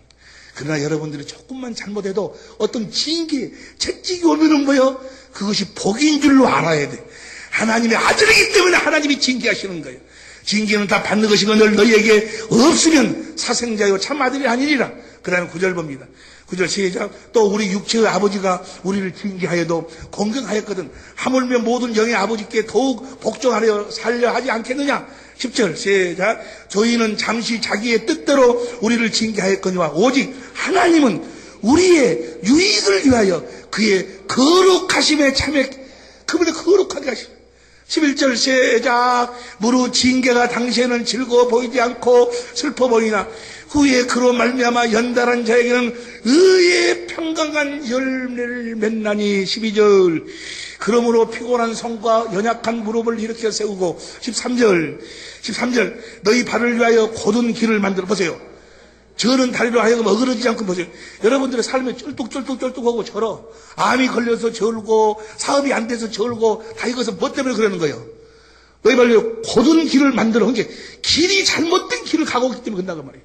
그러나 여러분들이 조금만 잘못해도 어떤 징계, 채찍이 오면은 뭐요? 그것이 복인 줄로 알아야 돼. 하나님의 아들이기 때문에 하나님이 징계하시는 거예요. 징계는 다 받는 것이거늘 너희에게 없으면 사생자요 참 아들이 아니리라. 그 다음에 9절 봅니다. 9절 시작. 또 우리 육체의 아버지가 우리를 징계하여도 공경하였거든 하물며 모든 영의 아버지께 더욱 복종하려 살려 하지 않겠느냐. 10절 시작. 저희는 잠시 자기의 뜻대로 우리를 징계하였거니와 오직 하나님은 우리의 유익을 위하여 그의 거룩하심에 참여, 그분의 거룩하게 하심. 11절 시작. 무릇 징계가 당시에는 즐거워 보이지 않고 슬퍼 보이나 후에 그로 말미암아 연달한 자에게는 의의 평강한 열매를 맺나니. 12절. 그러므로 피곤한 손과 연약한 무릎을 일으켜 세우고. 13절 너희 발을 위하여 곧은 길을 만들어 보세요. 저는 다리로 하여금 어그러지지 않고 보세요. 여러분들의 삶에 쩔뚝하고 절어. 암이 걸려서 절고 사업이 안 돼서 절고 다 이것은 뭐 때문에 그러는 거예요? 너희 발로 곧은 길을 만들어. 그러니까 길이 잘못된 길을 가고 있기 때문에 그런다고 말이에요.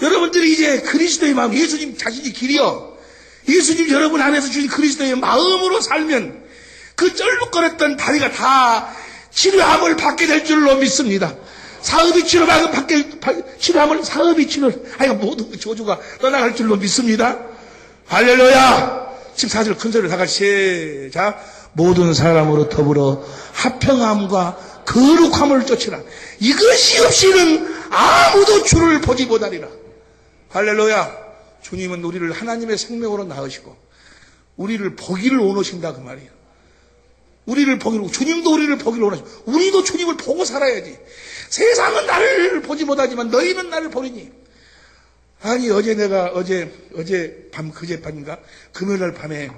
여러분들이 이제 그리스도의 마음, 예수님 자신이 길이요. 예수님 여러분 안에서 주신 그리스도의 마음으로 살면 그 쩔룩거렸던 다리가 다 치료함을 받게 될 줄로 믿습니다. 사업이 치료함을 사업이 치료, 모든 저주가 떠나갈 줄로 믿습니다. 할렐루야. 14절 큰 소리로 다 같이 시작. 모든 사람으로 더불어 화평함과 거룩함을 쫓으라. 이것이 없이는 아무도 주를 보지 못하리라. 할렐루야. 주님은 우리를 하나님의 생명으로 낳으시고 우리를 보기를 원하신다 그 말이에요. 우리를 보기를, 주님도 우리를 보기를 원하시고 우리도 주님을 보고 살아야지. 세상은 나를 보지 못하지만 너희는 나를 보리니. 아니 어제 밤 그제밤인가 금요일날 밤에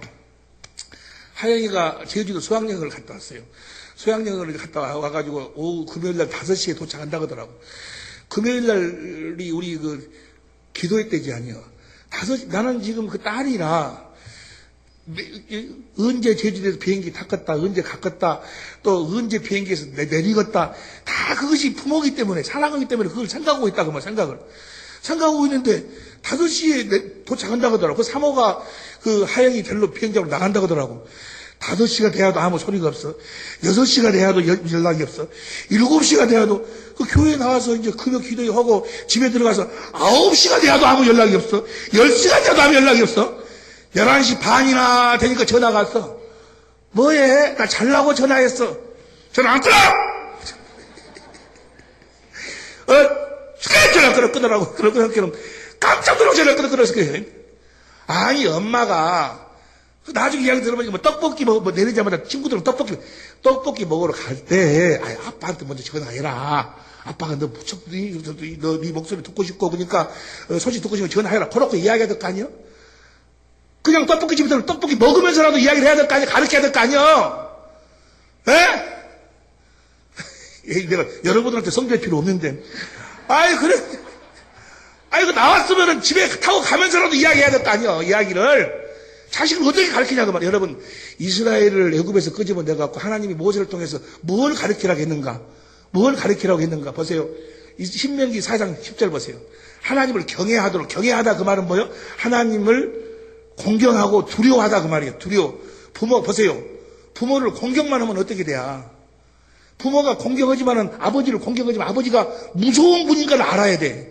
하영이가 제주도 수학여행을 갔다 왔어요. 수학여행을 갔다 와가지고 오후 금요일날 5시에 도착한다고 하더라고. 금요일날이 우리 기도회 때지 아니요. 5시, 나는 지금 그 딸이라 언제 제주도에서 비행기 탔겠다, 언제 갔겠다, 또 언제 비행기에서 내리겠다, 다 그것이 부모기 때문에, 사랑하기 때문에 그걸 생각하고 있다, 생각하고 있는데, 5시에 도착한다고 하더라고. 그 사모가 하영이 별로 비행장으로 나간다고 하더라고. 5시가 돼야도 아무 소리가 없어. 6시가 돼야도 연락이 없어. 7시가 돼야도 그 교회 나와서 이제 금요 기도하고 집에 들어가서 9시가 돼야도 아무 연락이 없어. 10시가 돼야도 아무 연락이 없어. 11시 반이나 되니까 전화가 왔어. 뭐해? 나 잘라고 전화했어. 전화 안 끊어! 전화 끊으라고. 그럼 깜짝 놀라고 전화 끊었어. 아니, 엄마가, 나중에 이야기 들어보니까 떡볶이 내리자마자 친구들은 떡볶이 먹으러 갈 때, 아빠한테 먼저 전화해라. 아빠가 너 무척, 네 목소리 듣고 싶고, 그러니까, 소식 듣고 싶으면 전화해라. 그렇게 이야기해야 될 거 아니야? 그냥 떡볶이 집에서 떡볶이 먹으면서라도 이야기를 해야 될 거 아니야? 가르쳐야 될 거 아니야? 내가 여러분들한테 성질 필요 없는데. 그래. 나왔으면은 집에 타고 가면서라도 이야기해야 될 거 아니야? 이야기를. 자식을 어떻게 가르치냐고 말이야. 여러분, 이스라엘을 애굽에서 끄집어내갖고 하나님이 모세를 통해서 뭘 가르치라고 했는가? 보세요. 신명기 4장 10절 보세요. 하나님을 경외하도록, 경외하다 그 말은 뭐예요? 하나님을 공경하고 두려워하다 그 말이에요. 부모 보세요. 부모를 공경만 하면 어떻게 돼야? 부모가 공경하지만은 아버지를 공경하지만 아버지가 무서운 분인 걸 알아야 돼.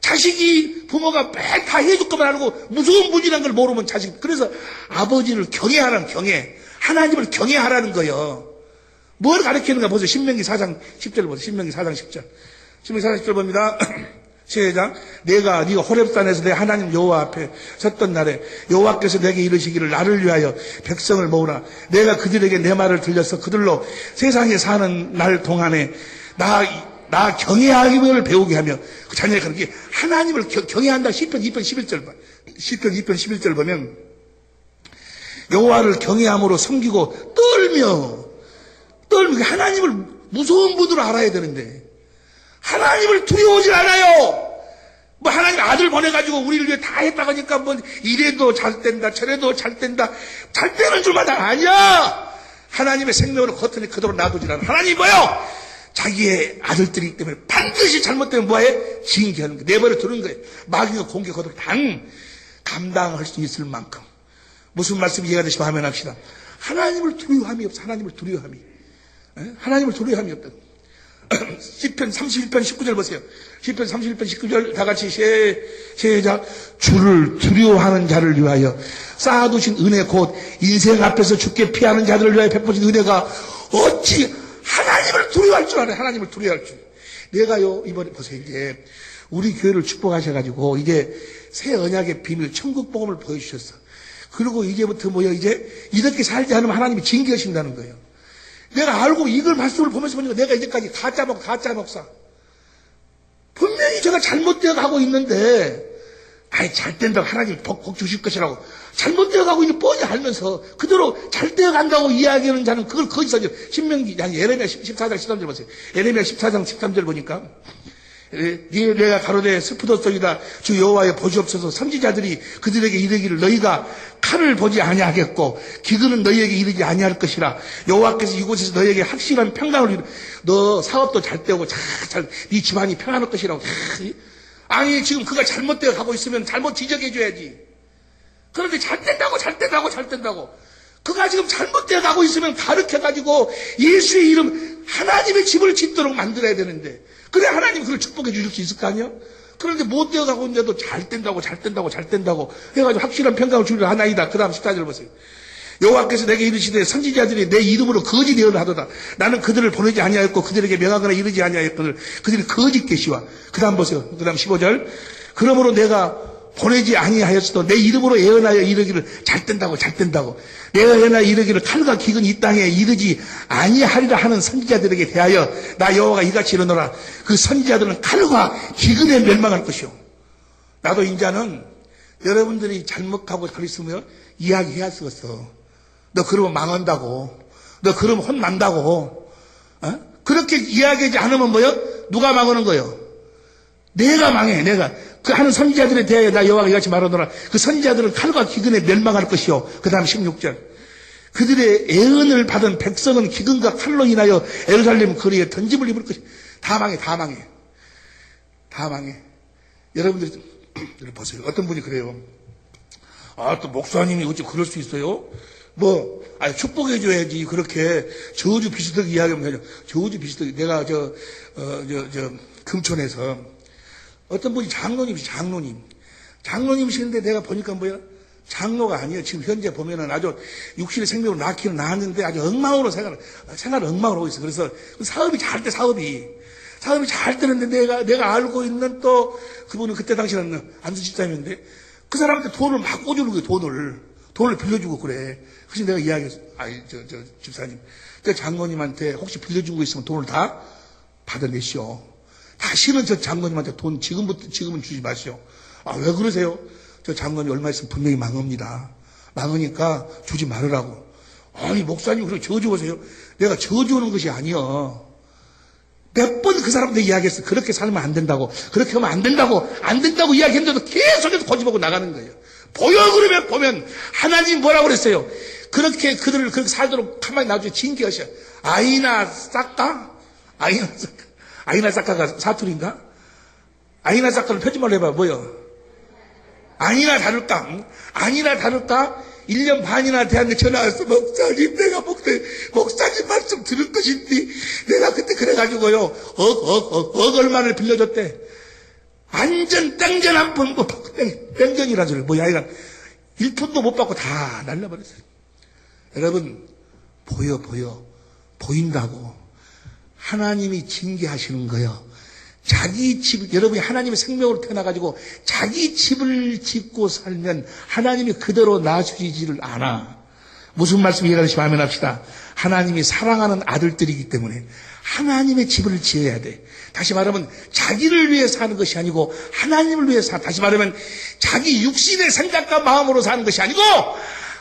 자식이 부모가 매일 다 해줄 것만 알고 무서운 분이라는 걸 모르면 자식. 그래서 아버지를 경외하라는 경외. 하나님을 경외하라는 거예요. 뭘 가르치는가 보세요. 신명기 4장 10절 보세요. 신명기 4장 10절. 신명기 4장 10절 봅니다. 시작. 네가 호렙산에서 내 하나님 여호와 앞에 섰던 날에 여호와께서 내게 이르시기를 나를 위하여 백성을 모으라. 내가 그들에게 내 말을 들려서 그들로 세상에 사는 날 동안에 나 경외하기를 배우게 하며 그 자녀가 그렇게 하나님을 경외한다. 시편 2편 11절 봐. 시편 2편 11절 보면 여호와를 경외함으로 섬기고 떨며 하나님을 무서운 분으로 알아야 되는데 하나님을 두려워하지 않아요. 하나님 아들 보내가지고 우리를 위해 다 했다 하니까 이래도 잘 된다, 저래도 잘 된다. 잘 되는 줄만 다 아니야. 하나님의 생명으로 겉으니 그대로 놔두지 않아. 하나님 뭐요? 자기의 아들들이기 때문에 반드시 잘못되면 뭐해? 징계하는 거예요. 내버려 두는 거예요. 마귀가 공격하도록 감당할 수 있을 만큼. 무슨 말씀 이해가 되시면 하면 합시다. 하나님을 두려워함이 없어. 하나님을 두려워함이 없다. 시편 31편 19절 보세요. 시편 31편 19절 다 같이 시작. 주를 두려워하는 자를 위하여 쌓아두신 은혜 곧 인생 앞에서 죽게 피하는 자들을 위하여 베푸신 은혜가 어찌 하나님을 두려워할 줄 알아요. 하나님을 두려워할 줄. 내가요 이번에 보세요. 이제 우리 교회를 축복하셔가지고 이제 새 언약의 비밀 천국 복음을 보여주셨어. 그리고 이제부터 이제 이렇게 살지 않으면 하나님이 징계하신다는 거예요. 내가 알고 이걸 말씀을 보면서 보니까 내가 이제까지 가짜 목사. 분명히 제가 잘못되어 가고 있는데, 잘 된다고 하나님 복 주실 것이라고. 잘못되어 가고 있는 뻔히 알면서 그대로 잘 되어 간다고 이야기하는 자는 그걸 거기서 신명기, 예레미야 14장 13절 보세요. 예레미야 14장 13절 보니까, 내가 가로되 스푸도소이다 주 여호와여 보시옵소서. 선지자들이 그들에게 이르기를 너희가 칼을 보지 아니하겠고 기근은 너희에게 이르지 아니할 것이라. 여호와께서 이곳에서 너희에게 확실한 평강을 이루. 너 사업도 잘 되고 네 집안이 평안할 것이라고. 아니 지금 그가 잘못되어 가고 있으면 잘못 지적해 줘야지. 그런데 잘 된다고 그가 지금 잘못되어 가고 있으면 가르쳐가지고 예수의 이름 하나님의 집을 짓도록 만들어야 되는데 그래 하나님 그걸 축복해 주실 수 있을 거 아니야? 그런데 못 되어 가고 있는데도 잘 된다고 해가지고 확실한 평강을 주리라 하나이다. 그 다음 14절 보세요. 여호와께서 내게 이르시되 선지자들이 내 이름으로 거짓 예언을 하도다. 나는 그들을 보내지 아니하였고 그들에게 명하거나 이르지 아니하였거늘 그들이 거짓 계시와. 그 다음 보세요. 그 다음 15절. 그러므로 내가 보내지 아니하였어도 내 이름으로 예언하여 이르기를 잘 된다고 잘 된다고 내가 예언하여 이르기를 칼과 기근이 이 땅에 이르지 아니하리라 하는 선지자들에게 대하여 나 여호와가 이같이 이르노라. 그 선지자들은 칼과 기근에 멸망할 것이요. 나도 인자는 여러분들이 잘못하고 가르치면 이야기해야 쓰겠어. 너 그러면 망한다고. 너 그러면 혼난다고. 그렇게 이야기하지 않으면 뭐요? 누가 망하는 거요? 내가 망해. 내가. 그 하는 선지자들에 대하여 나 여호와가 이같이 말하노라. 그 선지자들은 칼과 기근에 멸망할 것이요. 그 다음 16절. 그들의 예언을 받은 백성은 기근과 칼로 인하여 예루살렘 거리에 던짐을 입을 것이요. 다 망해. 다 망해. 다 망해. 여러분들이 보세요. 어떤 분이 그래요. 또 목사님이 어찌 그럴 수 있어요? 축복해줘야지. 그렇게 저주 비슷하게 이야기하면 되죠. 저주 비슷하게. 내가 금촌에서 어떤 분이 장로님이시는데 내가 보니까 뭐야? 장로가 아니에요. 지금 현재 보면은 아주 육신의 생명으로 낳기는 낳았는데 아주 엉망으로 생활을 엉망으로 하고 있어. 그래서 사업이 잘 돼, 사업이 잘 되는데 내가 알고 있는 또 그분은 그때 당시에는 안수 집사님인데 그 사람한테 돈을 막 꿔주는 거예요. 돈을 빌려주고 그래. 그래서 내가 이야기했어. 집사님. 저 장로님한테 혹시 빌려주고 있으면 돈을 다 받아내시오. 다시는 저 장로님한테 돈 지금은 주지 마시오. 왜 그러세요? 저 장로님 얼마 있으면 분명히 망합니다. 망하니까 주지 말으라고. 아니, 목사님 그렇게 저주하세요? 내가 저주하는 것이 아니여. 몇 번 그 사람한테 이야기했어. 그렇게 살면 안 된다고. 그렇게 하면 안 된다고 이야기했는데도 계속해서 고집하고 나가는 거예요. 그러면 보면 하나님 뭐라고 그랬어요? 그렇게 그들을 그렇게 살도록 가만히 놔두고 징계하셔. 아이나 싹가가 사투리인가? 아이나 싹가를 표준말로 해봐. 뭐요? 아니나 다를까? 응? 아니나 다를까? 1년 반이나 대한테 전화 왔어. 목사님, 내가 목사님 말씀 들을 것인데, 내가 그때 그래가지고요, 억 얼마를 빌려줬대. 완전 땡전 한 푼, 땡전이라는 소리. 뭐야, 이건 1푼도 못 받고 다 날려버렸어요. 여러분, 보인다고. 하나님이 징계하시는 거예요. 자기 집, 여러분이 하나님의 생명으로 태어나가지고 자기 집을 짓고 살면 하나님이 그대로 놔주지를 않아. 무슨 말씀 이해가는지 아멘 합시다. 하나님이 사랑하는 아들들이기 때문에 하나님의 집을 지어야 돼. 다시 말하면 자기를 위해 사는 것이 아니고 하나님을 위해 다시 말하면 자기 육신의 생각과 마음으로 사는 것이 아니고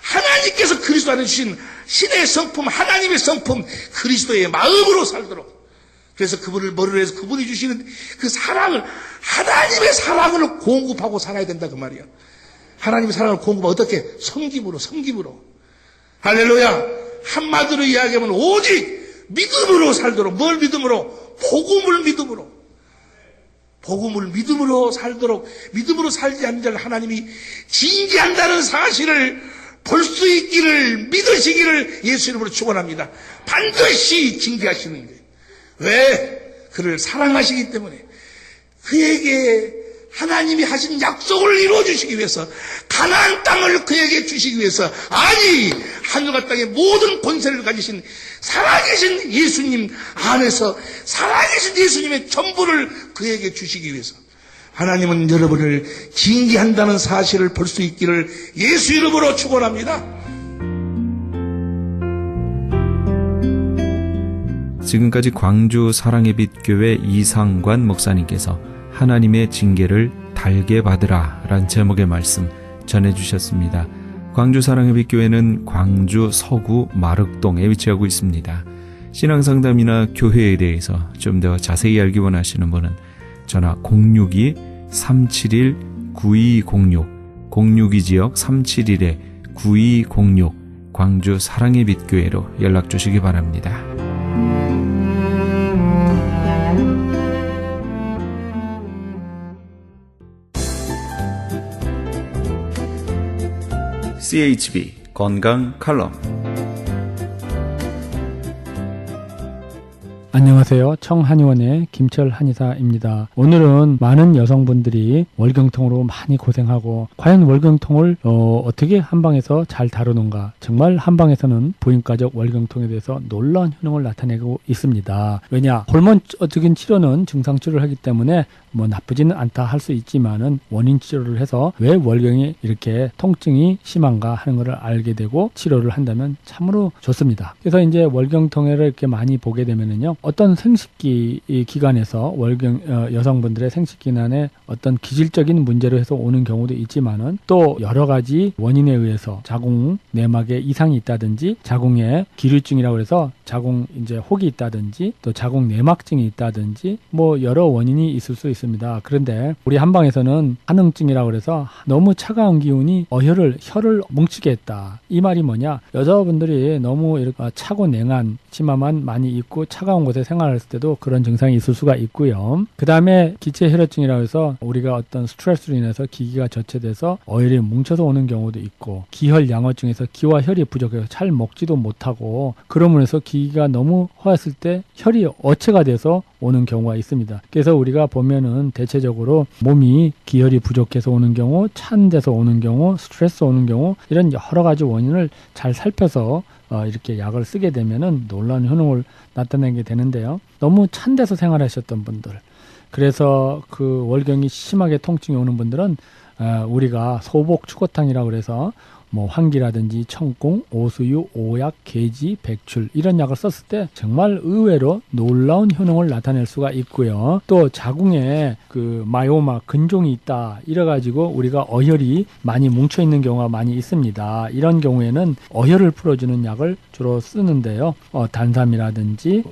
하나님께서 그리스도 안에 주신 신의 성품, 하나님의 성품, 그리스도의 마음으로 살도록. 그래서 그분을 머리로 해서 그분이 주시는 그 사랑을, 하나님의 사랑을 공급하고 살아야 된다 그 말이야. 하나님의 사랑을 공급하고 어떻게? 섬김으로. 할렐루야. 한마디로 이야기하면 오직 믿음으로 살도록. 뭘 믿음으로? 복음을 믿음으로 살도록. 믿음으로 살지 않는 자를 하나님이 징계한다는 사실을 볼 수 있기를 믿으시기를 예수 이름으로 축원합니다. 반드시 징계하시는 거예요. 왜? 그를 사랑하시기 때문에. 그에게 하나님이 하신 약속을 이루어주시기 위해서, 가나안 땅을 그에게 주시기 위해서, 아니 하늘과 땅의 모든 권세를 가지신 살아계신 예수님 안에서 살아계신 예수님의 전부를 그에게 주시기 위해서 하나님은 여러분을 징계한다는 사실을 볼 수 있기를 예수 이름으로 축원합니다. 지금까지 광주 사랑의 빛 교회 이상관 목사님께서 하나님의 징계를 달게 받으라 라는 제목의 말씀 전해주셨습니다. 광주 사랑의 빛 교회는 광주 서구 마륵동에 위치하고 있습니다. 신앙상담이나 교회에 대해서 좀 더 자세히 알기 원하시는 분은 전화 062-371-9206 062지역 371-9206 광주 사랑의 빛 교회로 연락 주시기 바랍니다. CHB 건강 칼럼. 안녕하세요. 청한의원의 김철 한의사입니다. 오늘은 많은 여성분들이 월경통으로 많이 고생하고 과연 월경통을 어떻게 한방에서 잘 다루는가. 정말 한방에서는 부인과적 월경통에 대해서 놀라운 효능을 나타내고 있습니다. 왜냐? 호르몬적인 치료는 증상 치료를 하기 때문에 나쁘지는 않다 할 수 있지만은 원인 치료를 해서 왜 월경이 이렇게 통증이 심한가 하는 것을 알게 되고 치료를 한다면 참으로 좋습니다. 그래서 이제 월경통해를 이렇게 많이 보게 되면은요, 어떤 생식기 기관에서 여성분들의 생식기관에 어떤 기질적인 문제로 해서 오는 경우도 있지만은 또 여러 가지 원인에 의해서 자궁 내막에 이상이 있다든지 자궁에 기류증이라고 해서 자궁 이제 혹이 있다든지 또 자궁 내막증이 있다든지 여러 원인이 있을 수 있습니다. 그런데 우리 한방에서는 한응증이라고 해서 너무 차가운 기운이 혀를 뭉치게 했다. 이 말이 뭐냐? 여자분들이 너무 이렇게 차고 냉한 치마만 많이 입고 차가운 곳에 생활했을 때도 그런 증상이 있을 수가 있고요. 그 다음에 기체혈혈증이라고 해서 우리가 어떤 스트레스로 인해서 기기가 저체돼서 어혈이 뭉쳐서 오는 경우도 있고, 기혈양어증에서 기와 혈이 부족해서 잘 먹지도 못하고, 그러므로 해서 기기가 너무 허했을 때 혈이 어체가 돼서 오는 경우가 있습니다. 그래서 우리가 보면은 대체적으로 몸이 기혈이 부족해서 오는 경우, 찬 데서 오는 경우, 스트레스 오는 경우, 이런 여러 가지 원인을 잘 살펴서 이렇게 약을 쓰게 되면은 놀라운 효능을 나타내게 되는데요. 너무 찬 데서 생활하셨던 분들, 그래서 그 월경이 심하게 통증이 오는 분들은 우리가 소복 추고탕이라고 그래서 환기라든지 청궁, 오수유, 오약, 계지, 백출 이런 약을 썼을 때 정말 의외로 놀라운 효능을 나타낼 수가 있고요. 또 자궁에 그 마요마 근종이 있다 이래가지고 우리가 어혈이 많이 뭉쳐 있는 경우가 많이 있습니다. 이런 경우에는 어혈을 풀어주는 약을 주로 쓰는데요. 단삼이라든지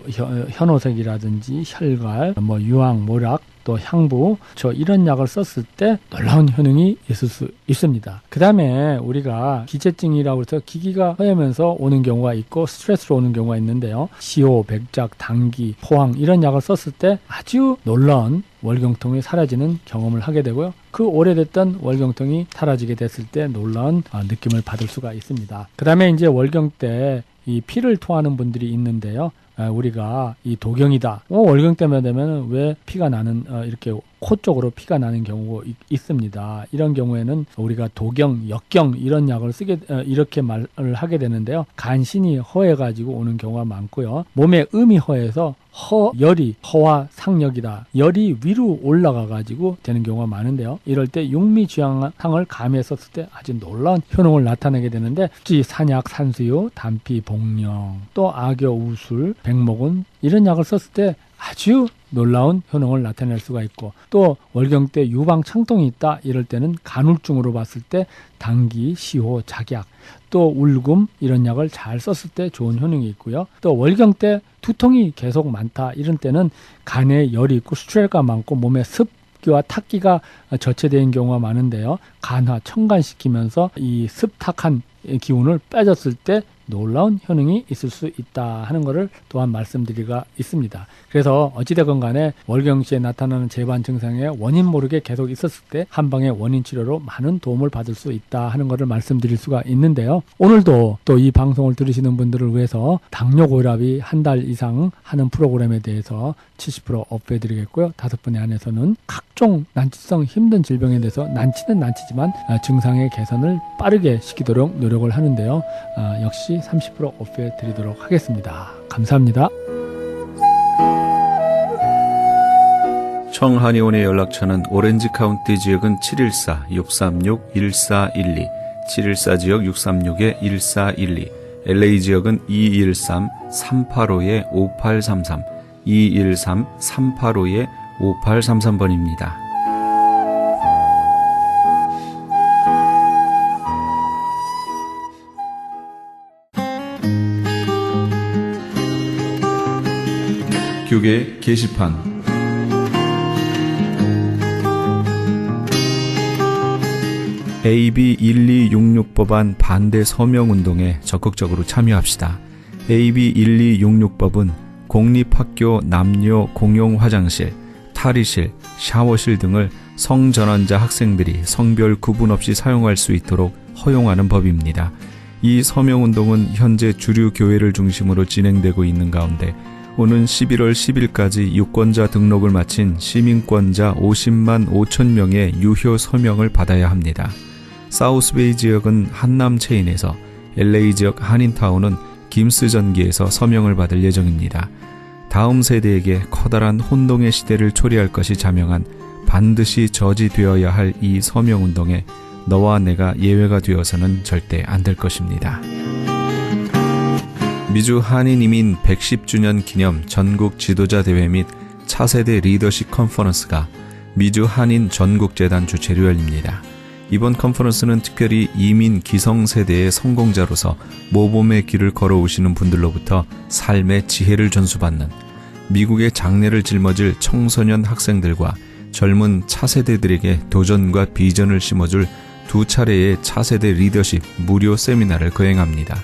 현오색이라든지 혈갈, 유황, 모락, 또 향부, 이런 약을 썼을 때 놀라운 효능이 있을 수 있습니다. 그 다음에 우리가 기체증이라고 해서 기기가 허하면서 오는 경우가 있고 스트레스로 오는 경우가 있는데요. 시호, 백작, 당기, 포항 이런 약을 썼을 때 아주 놀라운 월경통이 사라지는 경험을 하게 되고요. 그 오래됐던 월경통이 사라지게 됐을 때 놀라운 느낌을 받을 수가 있습니다. 그 다음에 이제 월경 때 이 피를 토하는 분들이 있는데요. 우리가 이 도경이다. 월경 때문에 되면 왜 피가 나는 이렇게 코 쪽으로 피가 나는 경우가 있습니다. 이런 경우에는 우리가 도경, 역경 이런 약을 이렇게 말을 하게 되는데요. 간신히 허해가지고 오는 경우가 많고요. 몸에 음이 허해서 열이 허와 상력이다. 열이 위로 올라가가지고 되는 경우가 많은데요. 이럴 때 육미쥐향을 감했었을 때 아주 놀라운 효능을 나타내게 되는데, 산약, 산수유, 단피, 복령, 또 악여, 우술, 백목은 이런 약을 썼을 때 아주 놀라운 효능을 나타낼 수가 있고, 또 월경 때 유방 창통이 있다 이럴 때는 간울증으로 봤을 때 당기, 시호, 작약, 또 울금 이런 약을 잘 썼을 때 좋은 효능이 있고요. 또 월경 때 두통이 계속 많다 이런 때는 간에 열이 있고 스트레스가 많고 몸에 습기와 탁기가 저체된 경우가 많은데요. 간화, 청간시키면서 이 습탁한 기운을 빼줬을 때 놀라운 효능이 있을 수 있다 하는 것을 또한 말씀드리가 있습니다. 그래서 어찌되건 간에 월경시에 나타나는 재반 증상에 원인 모르게 계속 있었을 때 한방의 원인 치료로 많은 도움을 받을 수 있다 하는 것을 말씀드릴 수가 있는데요. 오늘도 또 이 방송을 들으시는 분들을 위해서 당뇨 고혈압이 한 달 이상 하는 프로그램에 대해서 70% 업해드리겠고요. 5분에 한해서는 각종 난치성 힘든 질병에 대해서 난치는 난치지만 증상의 개선을 빠르게 시키도록 노력을 하는데요. 역시 30% 오프해 드리도록 하겠습니다. 감사합니다. 청한의원의 연락처는 오렌지 카운티 지역은 714-636-1412, 714 지역 636-1412, LA 지역은 213-385-5833, 213-385-5833번입니다. 교계 게시판. AB 1266 법안 반대 서명운동에 적극적으로 참여합시다. AB 1266법은 공립학교 남녀 공용 화장실, 탈의실, 샤워실 등을 성전환자 학생들이 성별 구분 없이 사용할 수 있도록 허용하는 법입니다. 이 서명운동은 현재 주류 교회를 중심으로 진행되고 있는 가운데 오는 11월 10일까지 유권자 등록을 마친 시민권자 50만 5천 명의 유효 서명을 받아야 합니다. 사우스베이 지역은 한남 체인에서, LA 지역 한인타운은 김스 전기에서 서명을 받을 예정입니다. 다음 세대에게 커다란 혼동의 시대를 초래할 것이 자명한 반드시 저지되어야 할 이 서명운동에 너와 내가 예외가 되어서는 절대 안 될 것입니다. 미주 한인 이민 110주년 기념 전국 지도자 대회 및 차세대 리더십 컨퍼런스가 미주 한인 전국재단 주최로 열립니다. 이번 컨퍼런스는 특별히 이민 기성세대의 성공자로서 모범의 길을 걸어오시는 분들로부터 삶의 지혜를 전수받는, 미국의 장래를 짊어질 청소년 학생들과 젊은 차세대들에게 도전과 비전을 심어줄 두 차례의 차세대 리더십 무료 세미나를 거행합니다.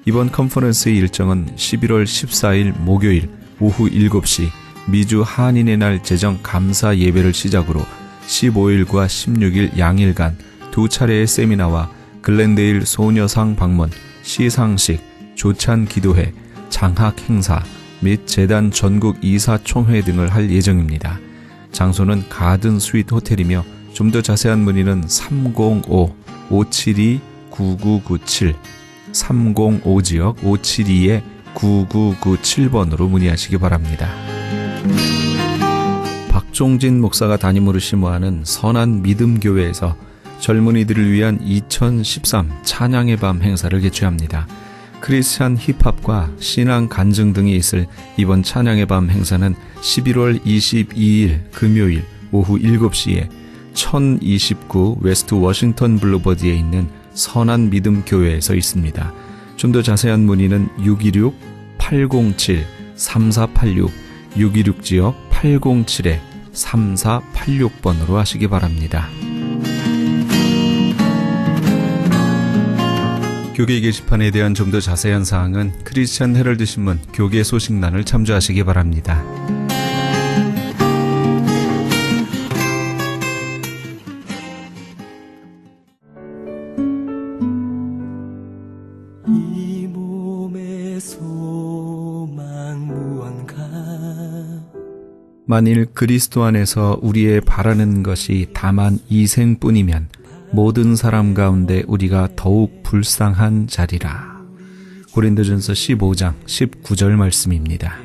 이번 컨퍼런스의 일정은 11월 14일 목요일 오후 7시 미주 한인의 날 제정 감사 예배를 시작으로 15일과 16일 양일간 두 차례의 세미나와 글렌데일 소녀상 방문, 시상식, 조찬 기도회, 장학 행사 및 재단 전국 이사총회 등을 할 예정입니다. 장소는 가든 스위트 호텔이며 좀 더 자세한 문의는 305-572-9997 305지역 572-9997번으로 문의하시기 바랍니다. 박종진 목사가 담임으로 심호하는 선한 믿음교회에서 젊은이들을 위한 2013 찬양의 밤 행사를 개최합니다. 크리스찬 힙합과 신앙 간증 등이 있을 이번 찬양의 밤 행사는 11월 22일 금요일 오후 7시에 1029 웨스트 워싱턴 블루버드에 있는 선한 믿음 교회에서 있습니다. 좀 더 자세한 문의는 626-807-3486 626지역 807-3486번으로 하시기 바랍니다. 교계 게시판에 대한 좀 더 자세한 사항은 크리스찬 헤럴드 신문 교계 소식란을 참조하시기 바랍니다. 이 몸의 소망 무언가. 만일 그리스도 안에서 우리의 바라는 것이 다만 이생뿐이면 모든 사람 가운데 우리가 더욱 불쌍한 자리라. 고린도전서 15장 19절 말씀입니다.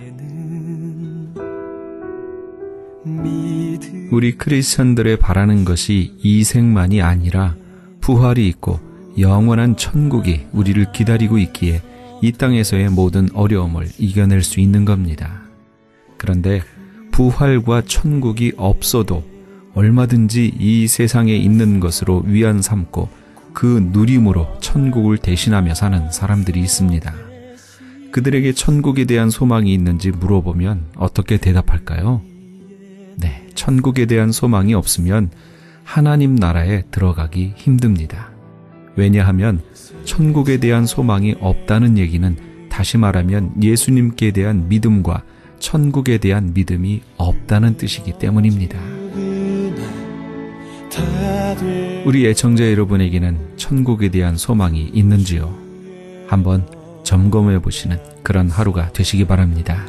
우리 크리스천들의 바라는 것이 이생만이 아니라 부활이 있고 영원한 천국이 우리를 기다리고 있기에 이 땅에서의 모든 어려움을 이겨낼 수 있는 겁니다. 그런데 부활과 천국이 없어도 얼마든지 이 세상에 있는 것으로 위안 삼고 그 누림으로 천국을 대신하며 사는 사람들이 있습니다. 그들에게 천국에 대한 소망이 있는지 물어보면 어떻게 대답할까요? 네, 천국에 대한 소망이 없으면 하나님 나라에 들어가기 힘듭니다. 왜냐하면 천국에 대한 소망이 없다는 얘기는 다시 말하면 예수님께 대한 믿음과 천국에 대한 믿음이 없다는 뜻이기 때문입니다. 우리 애청자 여러분에게는 천국에 대한 소망이 있는지요? 한번 점검해 보시는 그런 하루가 되시기 바랍니다.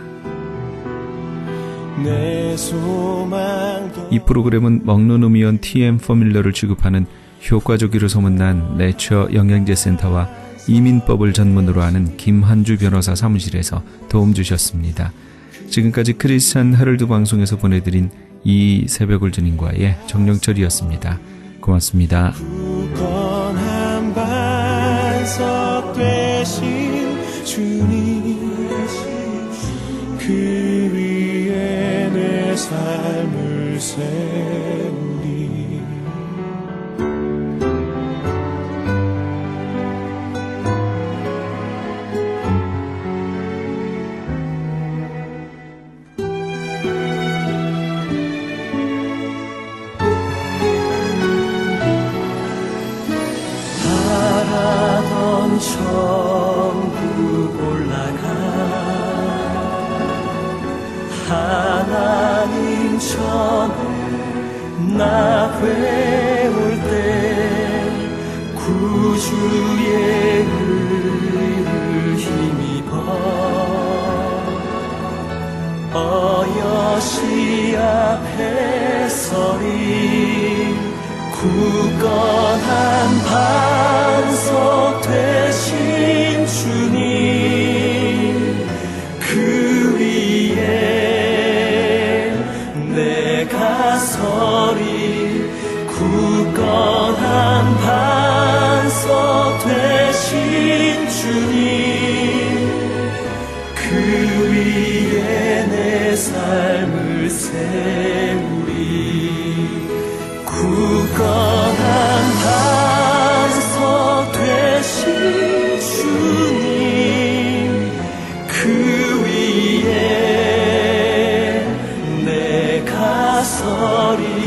이 프로그램은 먹는 음이온 TM 포뮬러를 취급하는 효과적으로 소문난 내처 영양제 센터와 이민법을 전문으로 하는 김한주 변호사 사무실에서 도움 주셨습니다. 지금까지 크리스찬 헤럴드 방송에서 보내드린 이 새벽을 주님과의 정령철이었습니다. 고맙습니다. 굳건한 반석 되신 주님, 그 위에 내 삶을 세우리. 바라던 천국 올라가 하나님 전에 나 배울 때 구주의 의를 힘입어 어여시 앞에 서리 굳건한 반석 되신 주님 그 위에 내가 서리 굳건한 반석 되신 주님 그 위에 내 삶을 세우리 굳건한 반석 되신 주님 그 위에 내가 서리